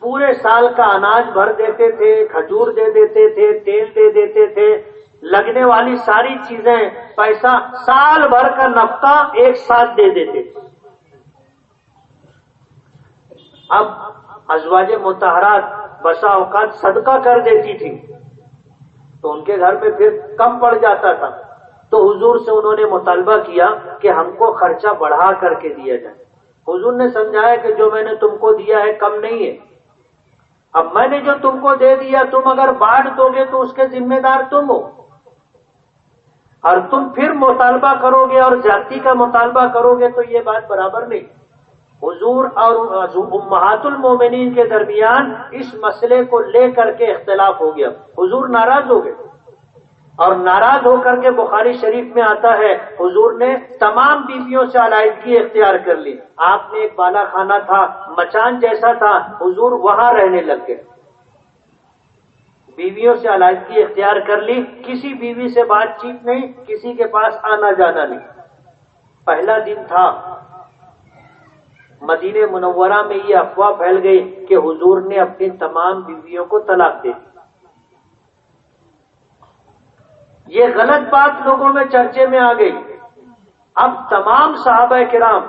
پورے سال کا اناج بھر دیتے تھے، کھجور دے دیتے تھے، تیل دے دیتے تھے، لگنے والی ساری چیزیں، پیسہ، سال بھر کا نفقہ ایک ساتھ دے دیتے تھے. اب ازواج مطہرات بسا اوقات صدقہ کر دیتی تھی تو ان کے گھر میں پھر کم پڑ جاتا تھا. تو حضور سے انہوں نے مطالبہ کیا کہ ہم کو خرچہ بڑھا کر کے دیا جائے. حضور نے سمجھایا کہ جو میں نے تم کو دیا ہے کم نہیں ہے. اب میں نے جو تم کو دے دیا تم اگر بانٹ دو گے تو اس کے ذمہ دار تم ہو، اور تم پھر مطالبہ کرو گے اور زیادتی کا مطالبہ کرو گے تو یہ بات برابر نہیں. حضور اور امہات المومنین کے درمیان اس مسئلے کو لے کر کے اختلاف ہو گیا. حضور ناراض ہو گئے اور ناراض ہو کر کے بخاری شریف میں آتا ہے حضور نے تمام بیویوں سے علیحدگی اختیار کر لی. آپ نے ایک بالا خانہ تھا، مچان جیسا تھا، حضور وہاں رہنے لگ گئے. بیویوں سے علیحدگی اختیار کر لی، کسی بیوی سے بات چیت نہیں، کسی کے پاس آنا جانا نہیں. پہلا دن تھا، مدینہ منورہ میں یہ افواہ پھیل گئی کہ حضور نے اپنی تمام بیویوں کو طلاق دے دی۔ یہ غلط بات لوگوں میں چرچے میں آ گئی۔ اب تمام صحابہ کرام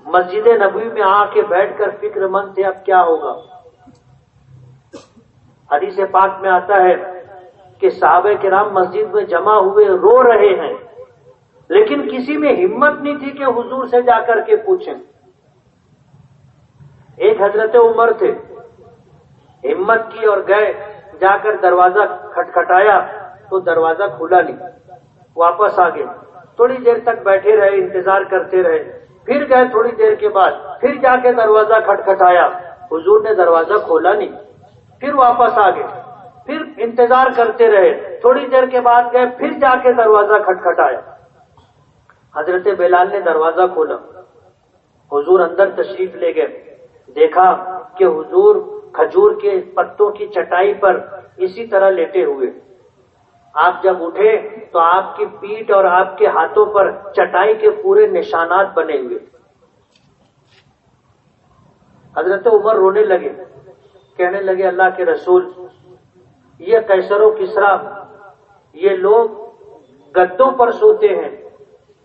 مسجد نبوی میں آ کے بیٹھ کر فکر مند تھے اب کیا ہوگا۔ حدیث پاک میں آتا ہے کہ صحابہ کرام مسجد میں جمع ہوئے رو رہے ہیں، لیکن کسی میں ہمت نہیں تھی کہ حضور سے جا کر کے پوچھیں۔ ایک حضرت عمر تھے، ہمت کی اور گئے، جا کر دروازہ کھٹکھٹایا تو دروازہ کھلا نہیں، واپس آ گئے، تھوڑی دیر تک بیٹھے رہے، انتظار کرتے رہے، پھر گئے تھوڑی دیر کے بعد، پھر جا کے دروازہ کھٹکھٹایا، حضور نے دروازہ کھولا نہیں، پھر واپس آ گئے، پھر انتظار کرتے رہے، تھوڑی دیر کے بعد گئے، پھر جا کے دروازہ کھٹکھٹایا، حضرت بلال نے دروازہ کھولا، حضور اندر تشریف لے گئے، دیکھا کہ حضور کھجور کے پتوں کی چٹائی پر اسی طرح لیٹے ہوئے، آپ جب اٹھے تو آپ کی پیٹھ اور آپ کے ہاتھوں پر چٹائی کے پورے نشانات بنے ہوئے۔ حضرت عمر رونے لگے، کہنے لگے اللہ کے رسول، یہ قیصر و کسریٰ یہ لوگ گدوں پر سوتے ہیں،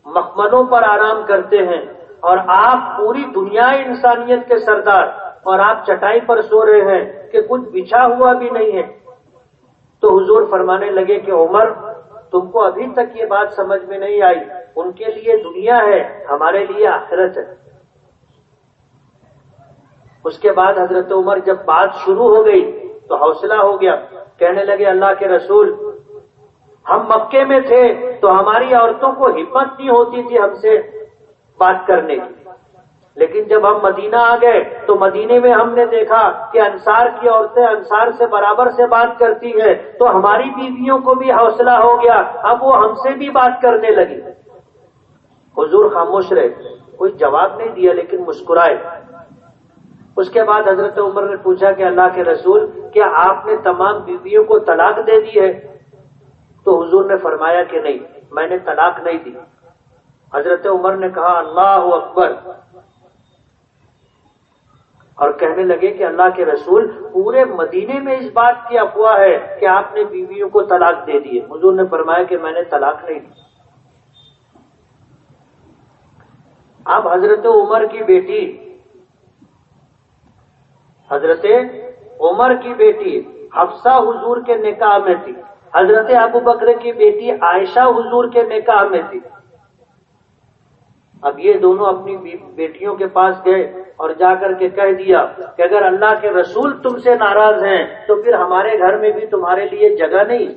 مخملوں پر آرام کرتے ہیں، اور آپ پوری دنیا انسانیت کے سردار، اور آپ چٹائی پر سو رہے ہیں کہ کچھ بچھا ہوا بھی نہیں ہے۔ تو حضور فرمانے لگے کہ عمر، تم کو ابھی تک یہ بات سمجھ میں نہیں آئی، ان کے لیے دنیا ہے، ہمارے لیے آخرت ہے۔ اس کے بعد حضرت عمر جب بات شروع ہو گئی تو حوصلہ ہو گیا، کہنے لگے اللہ کے رسول، ہم مکے میں تھے تو ہماری عورتوں کو ہمت نہیں ہوتی تھی ہم سے بات کرنے کی، لیکن جب ہم مدینہ آ گئے تو مدینے میں ہم نے دیکھا کہ انصار کی عورتیں انصار سے برابر سے بات کرتی ہیں، تو ہماری بیویوں کو بھی حوصلہ ہو گیا، اب وہ ہم سے بھی بات کرنے لگی۔ حضور خاموش رہے، کوئی جواب نہیں دیا، لیکن مسکرائے۔ اس کے بعد حضرت عمر نے پوچھا کہ اللہ کے رسول، کیا آپ نے تمام بیویوں کو طلاق دے دی ہے؟ تو حضور نے فرمایا کہ نہیں، میں نے طلاق نہیں دی۔ حضرت عمر نے کہا اللہ اکبر، اور کہنے لگے کہ اللہ کے رسول، پورے مدینے میں اس بات کی افواہ ہے کہ آپ نے بیویوں کو طلاق دے دی ہے۔ حضور نے فرمایا کہ میں نے طلاق نہیں دی۔ اب حضرت عمر کی بیٹی حفصہ حضور کے نکاح میں تھی، حضرت ابو بکر کی بیٹی عائشہ حضور کے نکاح میں تھی۔ اب یہ دونوں اپنی بیٹیوں کے پاس گئے اور جا کر کے کہہ دیا کہ اگر اللہ کے رسول تم سے ناراض ہیں تو پھر ہمارے گھر میں بھی تمہارے لیے جگہ نہیں،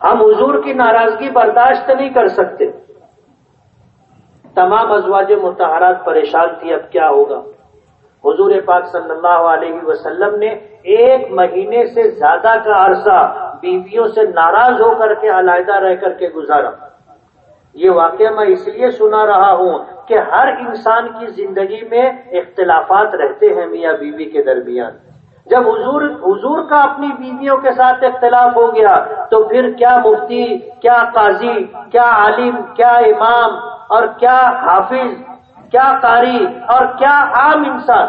ہم حضور کی ناراضگی برداشت نہیں کر سکتے۔ تمام ازواج مطہرات پریشان تھی، اب کیا ہوگا۔ حضور پاک صلی اللہ علیہ وسلم نے 1 مہینے سے زیادہ کا عرصہ بیویوں سے ناراض ہو کر کے علیحدہ رہ کر کے گزارا۔ یہ واقعہ میں اس لیے سنا رہا ہوں کہ ہر انسان کی زندگی میں اختلافات رہتے ہیں میاں بیوی کے درمیان۔ جب حضور کا اپنی بیویوں کے ساتھ اختلاف ہو گیا تو پھر کیا مفتی، کیا قاضی، کیا عالم، کیا امام، اور کیا حافظ، کیا قاری، اور کیا عام انسان،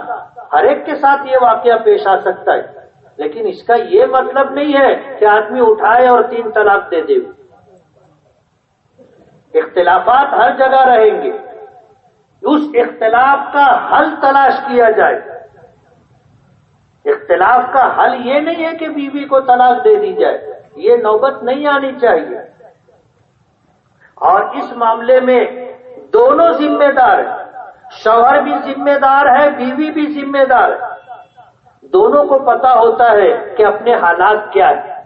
ہر ایک کے ساتھ یہ واقعہ پیش آ سکتا ہے۔ لیکن اس کا یہ مطلب نہیں ہے کہ آدمی اٹھائے اور 3 طلاق دے دے۔ اختلافات ہر جگہ رہیں گے، اس اختلاف کا حل تلاش کیا جائے۔ اختلاف کا حل یہ نہیں ہے کہ بیوی کو طلاق دے دی جائے، یہ نوبت نہیں آنی چاہیے۔ اور اس معاملے میں دونوں ذمہ دار ہیں، شوہر بھی ذمہ دار ہے، بیوی بھی ذمہ دار ہے۔ دونوں کو پتا ہوتا ہے کہ اپنے حالات کیا ہیں۔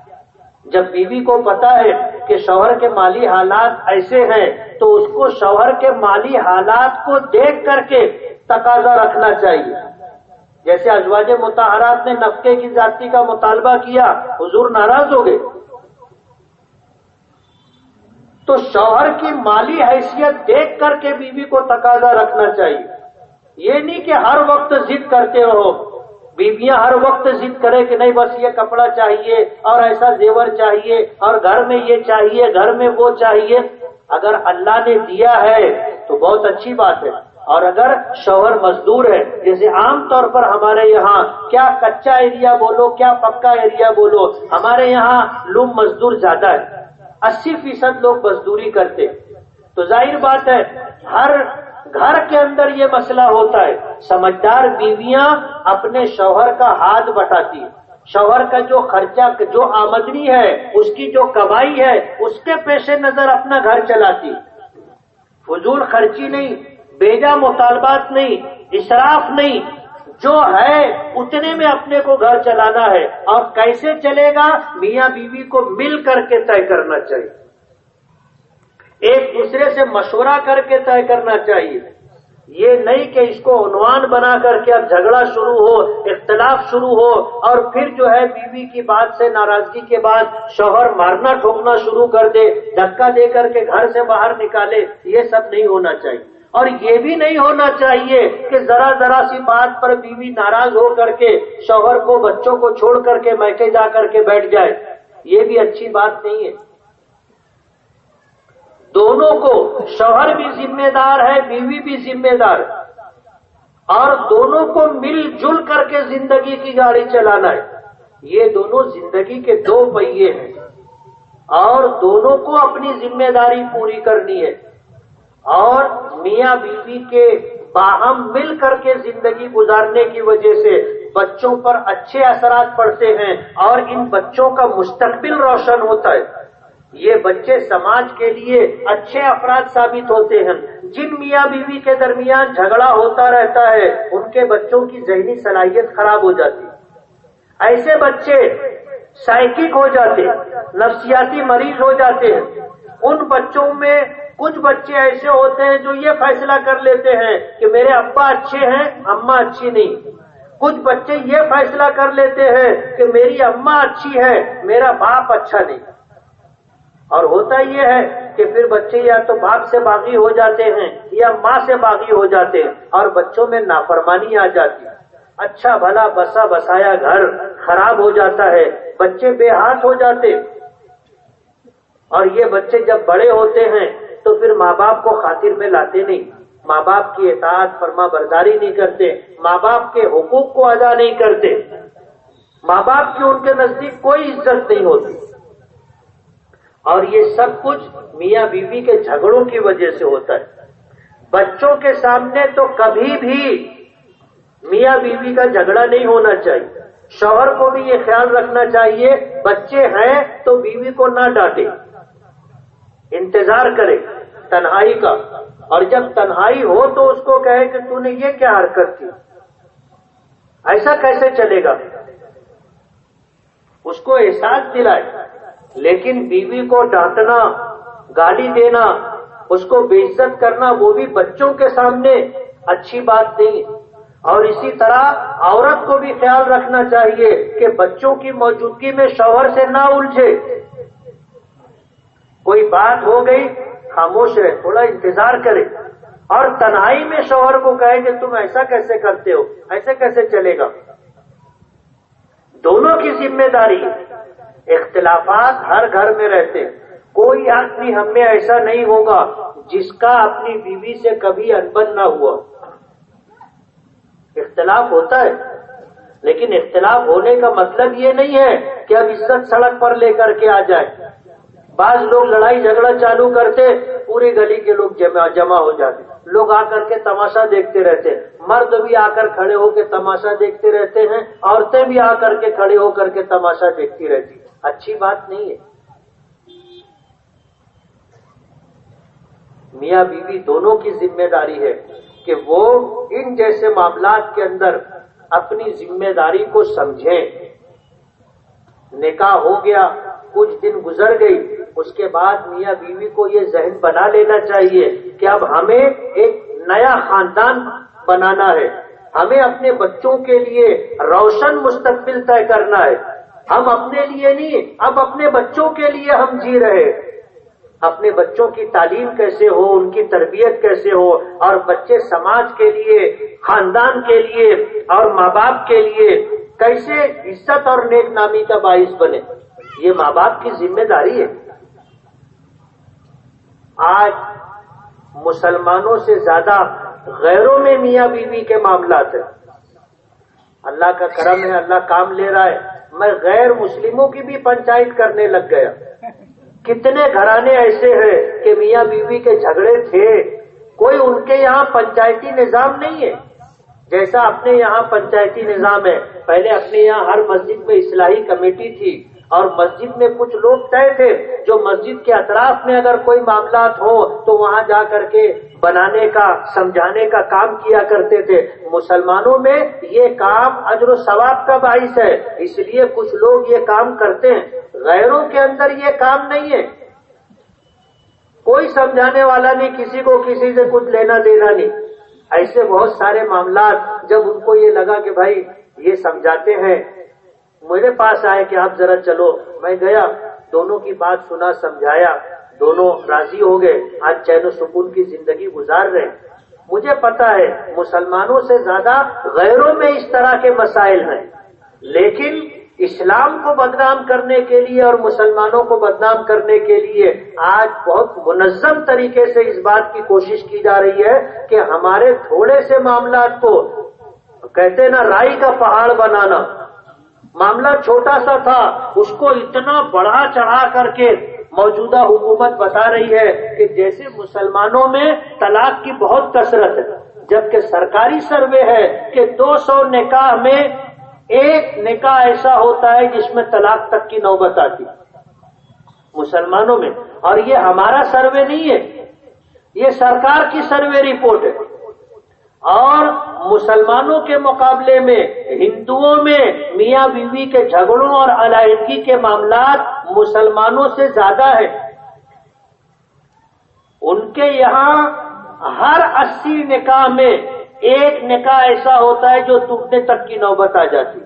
جب بیوی کو پتا ہے کہ شوہر کے مالی حالات ایسے ہیں تو اس کو شوہر کے مالی حالات کو دیکھ کر کے تقاضا رکھنا چاہیے۔ جیسے ازواج مطہرات نے نفقے کی زیادتی کا مطالبہ کیا، حضور ناراض ہو گئے، تو شوہر کی مالی حیثیت دیکھ کر کے بیوی کو تقاضا رکھنا چاہیے۔ یہ نہیں کہ ہر وقت ضد کرتے رہو، بیویاں ہر وقت ضد کرے کہ نہیں بس یہ کپڑا چاہیے اور ایسا زیور چاہیے اور گھر میں یہ چاہیے، گھر میں وہ چاہیے۔ اگر اللہ نے دیا ہے تو بہت اچھی بات ہے، اور اگر شوہر مزدور ہے، جیسے عام طور پر ہمارے یہاں کیا کچا ایریا بولو کیا پکا ایریا بولو، ہمارے یہاں لوم مزدور زیادہ ہے، 80% لوگ مزدوری کرتے، تو ظاہر بات ہے ہر گھر کے اندر یہ مسئلہ ہوتا ہے۔ سمجھدار بیویاں اپنے شوہر کا ہاتھ بٹاتی ہیں، شوہر کا جو خرچہ جو آمدنی ہے، اس کی جو کمائی ہے، اس کے پیش نظر اپنا گھر چلاتی، فضول خرچی نہیں، بیجا مطالبات نہیں، اسراف نہیں، جو ہے اتنے میں اپنے کو گھر چلانا ہے۔ اور کیسے چلے گا؟ میاں بیوی کو مل کر کے طے کرنا چاہیے، ایک دوسرے سے مشورہ کر کے طے کرنا چاہیے، یہ نہیں کہ اس کو عنوان بنا کر کے اب جھگڑا شروع ہو، اختلاف شروع ہو، اور پھر جو ہے بیوی کی بات سے ناراضگی کے بعد شوہر مارنا ٹھوکنا شروع کر دے، دھکا دے کر کے گھر سے باہر نکالے، یہ سب نہیں ہونا چاہیے۔ اور یہ بھی نہیں ہونا چاہیے کہ ذرا ذرا سی بات پر بیوی ناراض ہو کر کے شوہر کو بچوں کو چھوڑ کر کے میکے جا کر کے بیٹھ جائے، یہ بھی اچھی بات نہیں ہے۔ دونوں کو، شوہر بھی ذمہ دار ہے، بیوی بھی ذمہ دار ہے، اور دونوں کو مل جل کر کے زندگی کی گاڑی چلانا ہے۔ یہ دونوں زندگی کے دو پہیے ہیں، اور دونوں کو اپنی ذمہ داری پوری کرنی ہے، اور میاں بیوی کے باہم مل کر کے زندگی گزارنے کی وجہ سے بچوں پر اچھے اثرات پڑتے ہیں، اور ان بچوں کا مستقبل روشن ہوتا ہے۔ یہ بچے سماج کے لیے اچھے افراد ثابت ہوتے ہیں۔ جن میاں بیوی کے درمیان جھگڑا ہوتا رہتا ہے، ان کے بچوں کی ذہنی صلاحیت خراب ہو جاتی ہے، ایسے بچے سائیکک ہو جاتے، نفسیاتی مریض ہو جاتے ہیں۔ ان بچوں میں کچھ بچے ایسے ہوتے ہیں جو یہ فیصلہ کر لیتے ہیں کہ میرے ابا اچھے ہیں، اماں اچھی نہیں۔ کچھ بچے یہ فیصلہ کر لیتے ہیں کہ میری اماں اچھی ہے، میرا باپ اچھا نہیں۔ اور ہوتا یہ ہے کہ پھر بچے یا تو باپ سے باغی ہو جاتے ہیں یا ماں سے باغی ہو جاتے ہیں، اور بچوں میں نافرمانی آ جاتی ہے۔ اچھا بھلا بسا بسایا گھر خراب ہو جاتا ہے، بچے بے ہاتھ ہو جاتے، اور یہ بچے جب بڑے ہوتے ہیں تو پھر ماں باپ کو خاطر میں لاتے نہیں، ماں باپ کی اطاعت فرما برداری نہیں کرتے، ماں باپ کے حقوق کو ادا نہیں کرتے، ماں باپ کی ان کے نزدیک کوئی عزت نہیں ہوتی۔ اور یہ سب کچھ میاں بیوی کے جھگڑوں کی وجہ سے ہوتا ہے۔ بچوں کے سامنے تو کبھی بھی میاں بیوی کا جھگڑا نہیں ہونا چاہیے۔ شوہر کو بھی یہ خیال رکھنا چاہیے بچے ہیں تو بیوی کو نہ ڈانٹے، انتظار کرے تنہائی کا، اور جب تنہائی ہو تو اس کو کہے کہ تو نے یہ کیا حرکت کی، ایسا کیسے چلے گا، اس کو احساس دلائے۔ لیکن بیوی کو ڈانٹنا، گالی دینا، اس کو بے عزت کرنا، وہ بھی بچوں کے سامنے اچھی بات نہیں۔ اور اسی طرح عورت کو بھی خیال رکھنا چاہیے کہ بچوں کی موجودگی میں شوہر سے نہ الجھے، کوئی بات ہو گئی خاموش رہے، تھوڑا انتظار کرے، اور تنہائی میں شوہر کو کہے کہ تم ایسا کیسے کرتے ہو، ایسے کیسے چلے گا۔ دونوں کی ذمہ داری ہے۔ اختلافات ہر گھر میں رہتے، کوئی آدمی ہم میں ایسا نہیں ہوگا جس کا اپنی بیوی سے کبھی انبن نہ ہوا۔ اختلاف ہوتا ہے، لیکن اختلاف ہونے کا مطلب یہ نہیں ہے کہ اب عزت سڑک پر لے کر کے آ جائے۔ بعض لوگ لڑائی جھگڑا چالو کرتے، پوری گلی کے لوگ جمع ہو جاتے، لوگ آ کر کے تماشا دیکھتے رہتے، مرد بھی آ کر کھڑے ہو کے تماشا دیکھتے رہتے ہیں، عورتیں بھی آ کر کے کھڑے ہو کر کے تماشا دیکھتی رہتی، اچھی بات نہیں ہے۔ میاں بیوی دونوں کی ذمہ داری ہے کہ وہ ان جیسے معاملات کے اندر اپنی ذمہ داری کو سمجھیں۔ نکاح ہو گیا، کچھ دن گزر گئی، اس کے بعد میاں بیوی کو یہ ذہن بنا لینا چاہیے کہ اب ہمیں ایک نیا خاندان بنانا ہے، ہمیں اپنے بچوں کے لیے روشن مستقبل طے کرنا ہے۔ ہم اپنے لیے نہیں، اب اپنے بچوں کے لیے ہم جی رہے، اپنے بچوں کی تعلیم کیسے ہو، ان کی تربیت کیسے ہو، اور بچے سماج کے لیے، خاندان کے لیے اور ماں باپ کے لیے کیسے عزت اور نیک نامی کا باعث بنے، یہ ماں باپ کی ذمہ داری ہے۔ آج مسلمانوں سے زیادہ غیروں میں میاں بیوی کے معاملات ہیں. اللہ کا کرم ہے، اللہ کام لے رہا ہے. میں غیر مسلموں کی بھی پنچایت کرنے لگ گیا. کتنے گھرانے ایسے ہیں کہ میاں بیوی کے جھگڑے تھے، کوئی ان کے یہاں پنچایتی نظام نہیں ہے جیسا اپنے یہاں پنچایتی نظام ہے. پہلے اپنے یہاں ہر مسجد میں اصلاحی کمیٹی تھی اور مسجد میں کچھ لوگ طے تھے جو مسجد کے اطراف میں اگر کوئی معاملات ہو تو وہاں جا کر کے بنانے کا، سمجھانے کا کام کیا کرتے تھے. مسلمانوں میں یہ کام اجر و ثواب کا باعث ہے، اس لیے کچھ لوگ یہ کام کرتے ہیں. غیروں کے اندر یہ کام نہیں ہے. کوئی سمجھانے والا نہیں، کسی کو کسی سے کچھ لینا دینا نہیں. ایسے بہت سارے معاملات جب ان کو یہ لگا کہ بھائی یہ سمجھاتے ہیں، میرے پاس آئے کہ آپ ذرا چلو. میں گیا، دونوں کی بات سنا، سمجھایا، دونوں راضی ہو گئے. آج چین و سکون کی زندگی گزار رہے. مجھے پتا ہے مسلمانوں سے زیادہ غیروں میں اس طرح کے مسائل ہیں، لیکن اسلام کو بدنام کرنے کے لیے اور مسلمانوں کو بدنام کرنے کے لیے آج بہت منظم طریقے سے اس بات کی کوشش کی جا رہی ہے کہ ہمارے تھوڑے سے معاملات کو، کہتے نا رائی کا پہاڑ بنانا. معاملہ چھوٹا سا تھا، اس کو اتنا بڑھا چڑھا کر کے موجودہ حکومت بتا رہی ہے کہ جیسے مسلمانوں میں طلاق کی بہت کثرت ہے، جبکہ سرکاری سروے ہے کہ 200 نکاح میں ایک نکاح ایسا ہوتا ہے جس میں طلاق تک کی نوبت آتی مسلمانوں میں. اور یہ ہمارا سروے نہیں ہے، یہ سرکار کی سروے رپورٹ ہے. اور مسلمانوں کے مقابلے میں ہندوؤں میں میاں بیوی کے جھگڑوں اور علیحدگی کے معاملات مسلمانوں سے زیادہ ہیں. ان کے یہاں ہر 80 نکاح میں ایک نکاح ایسا ہوتا ہے جو ٹوٹنے تک کی نوبت آ جاتی.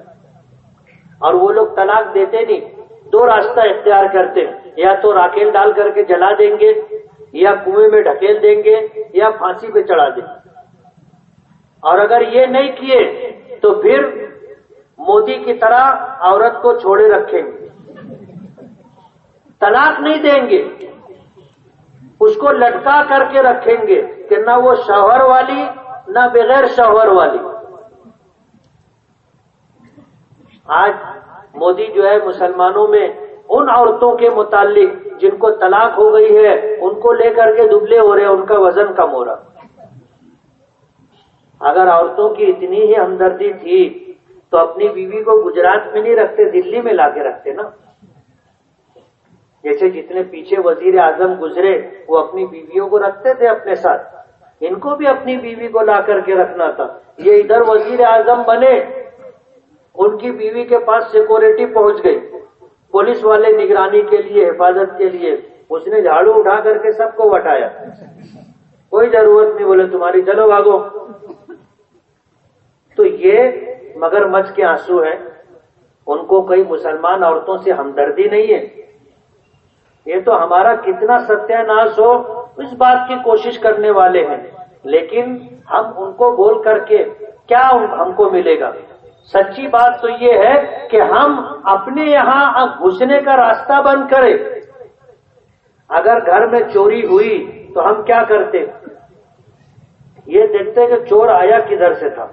اور وہ لوگ طلاق دیتے نہیں، دو راستہ اختیار کرتے ہیں، یا تو راکھیل ڈال کر کے جلا دیں گے، یا کنویں میں ڈھکیل دیں گے، یا پھانسی پہ چڑھا دیں گے. اور اگر یہ نہیں کیے تو پھر مودی کی طرح عورت کو چھوڑے رکھیں گے، طلاق نہیں دیں گے، اس کو لٹکا کر کے رکھیں گے کہ نہ وہ شوہر والی نہ بغیر شوہر والی. آج مودی جو ہے مسلمانوں میں ان عورتوں کے متعلق جن کو طلاق ہو گئی ہے ان کو لے کر کے دبلے ہو رہے ہیں، ان کا وزن کم ہو رہا. اگر عورتوں کی اتنی ہی ہمدردی تھی تو اپنی بیوی کو گجرات میں نہیں رکھتے، دلی میں لا کے رکھتے نا. جیسے جتنے پیچھے وزیر اعظم گزرے وہ اپنی بیویوں کو رکھتے تھے اپنے ساتھ، ان کو بھی اپنی بیوی کو لا کر کے رکھنا تھا. یہ ادھر وزیر اعظم بنے، ان کی بیوی کے پاس سیکورٹی پہنچ گئی، پولیس والے نگرانی کے لیے، حفاظت کے لیے. اس نے جھاڑو اٹھا کر کے سب کو وٹایا، کوئی ضرورت نہیں، بولے تمہاری چلو بھاگو. تو یہ مگر مچھ کے آنسو ہیں، ان کو کئی مسلمان عورتوں سے ہمدردی نہیں ہے. یہ تو ہمارا کتنا ستیہ ناش ہو اس بات کی کوشش کرنے والے ہیں، لیکن ہم ان کو بول کر کے کیا ہم کو ملے گا؟ سچی بات تو یہ ہے کہ ہم اپنے یہاں گھسنے کا راستہ بند کریں. اگر گھر میں چوری ہوئی تو ہم کیا کرتے؟ یہ دیکھتے کہ چور آیا کدھر سے تھا.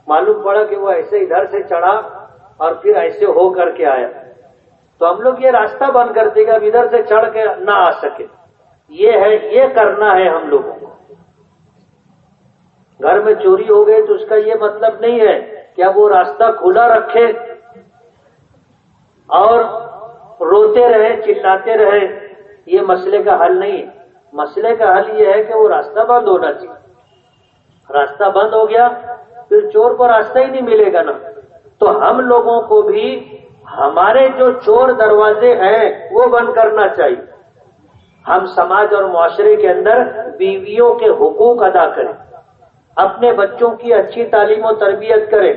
معلوم پڑا کہ وہ ایسے ادھر سے چڑھا اور پھر ایسے ہو کر کے آیا، تو ہم لوگ یہ راستہ بند کر دے گا اب ادھر سے چڑھ کے نہ آ سکے. یہ کرنا ہے ہم لوگوں کو. گھر میں چوری ہو گئی تو اس کا یہ مطلب نہیں ہے کہ اب وہ راستہ کھلا رکھے اور روتے رہے، چلاتے رہے. یہ مسئلے کا حل نہیں ہے. مسئلے کا حل یہ ہے کہ وہ راستہ بند ہونا چاہیے. راستہ بند ہو گیا پھر چور کو راستہ ہی نہیں ملے گا نا. تو ہم لوگوں کو بھی ہمارے جو چور دروازے ہیں وہ بند کرنا چاہیے. ہم سماج اور معاشرے کے اندر بیویوں کے حقوق ادا کریں، اپنے بچوں کی اچھی تعلیم و تربیت کریں،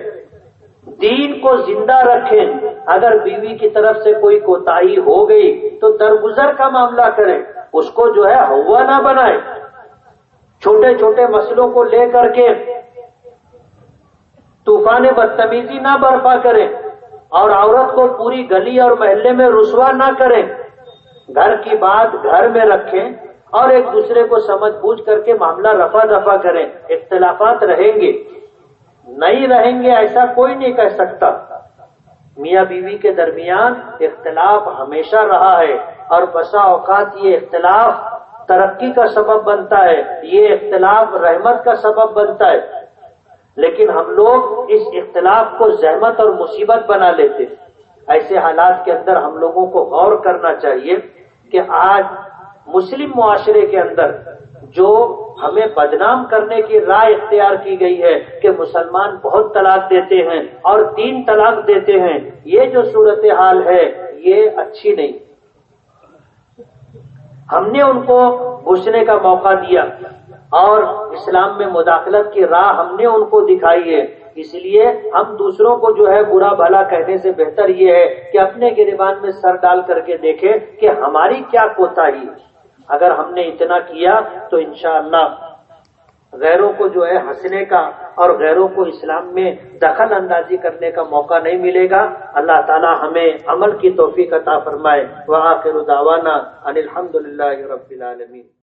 دین کو زندہ رکھیں. اگر بیوی کی طرف سے کوئی کوتاہی ہو گئی تو درگزر کا معاملہ کریں، اس کو جو ہے ہوا نہ بنائیں. چھوٹے چھوٹے مسئلوں کو لے کر کے طوفان بدتمیزی نہ برپا کریں اور عورت کو پوری گلی اور محلے میں رسوا نہ کریں. گھر کی بات گھر میں رکھیں اور ایک دوسرے کو سمجھ بوجھ کر کے معاملہ رفع دفع کریں. اختلافات رہیں گے، نہیں رہیں گے ایسا کوئی نہیں کہہ سکتا. میاں بیوی کے درمیان اختلاف ہمیشہ رہا ہے، اور بسا اوقات یہ اختلاف ترقی کا سبب بنتا ہے، یہ اختلاف رحمت کا سبب بنتا ہے. لیکن ہم لوگ اس اختلاف کو زحمت اور مصیبت بنا لیتے. ایسے حالات کے اندر ہم لوگوں کو غور کرنا چاہیے کہ آج مسلم معاشرے کے اندر جو ہمیں بدنام کرنے کی راہ اختیار کی گئی ہے کہ مسلمان بہت طلاق دیتے ہیں اور 3 طلاق دیتے ہیں، یہ جو صورتحال ہے یہ اچھی نہیں. ہم نے ان کو گھسنے کا موقع دیا اور اسلام میں مداخلت کی راہ ہم نے ان کو دکھائی ہے. اس لیے ہم دوسروں کو جو ہے برا بھلا کہنے سے بہتر یہ ہے کہ اپنے گریبان میں سر ڈال کر کے دیکھیں کہ ہماری کیا کوتاہی ہے. اگر ہم نے اتنا کیا تو انشاءاللہ غیروں کو جو ہے ہنسنے کا اور غیروں کو اسلام میں دخل اندازی کرنے کا موقع نہیں ملے گا. اللہ تعالی ہمیں عمل کی توفیق عطا فرمائے. وآخر دعوانا ان الحمد للہ رب العالمین.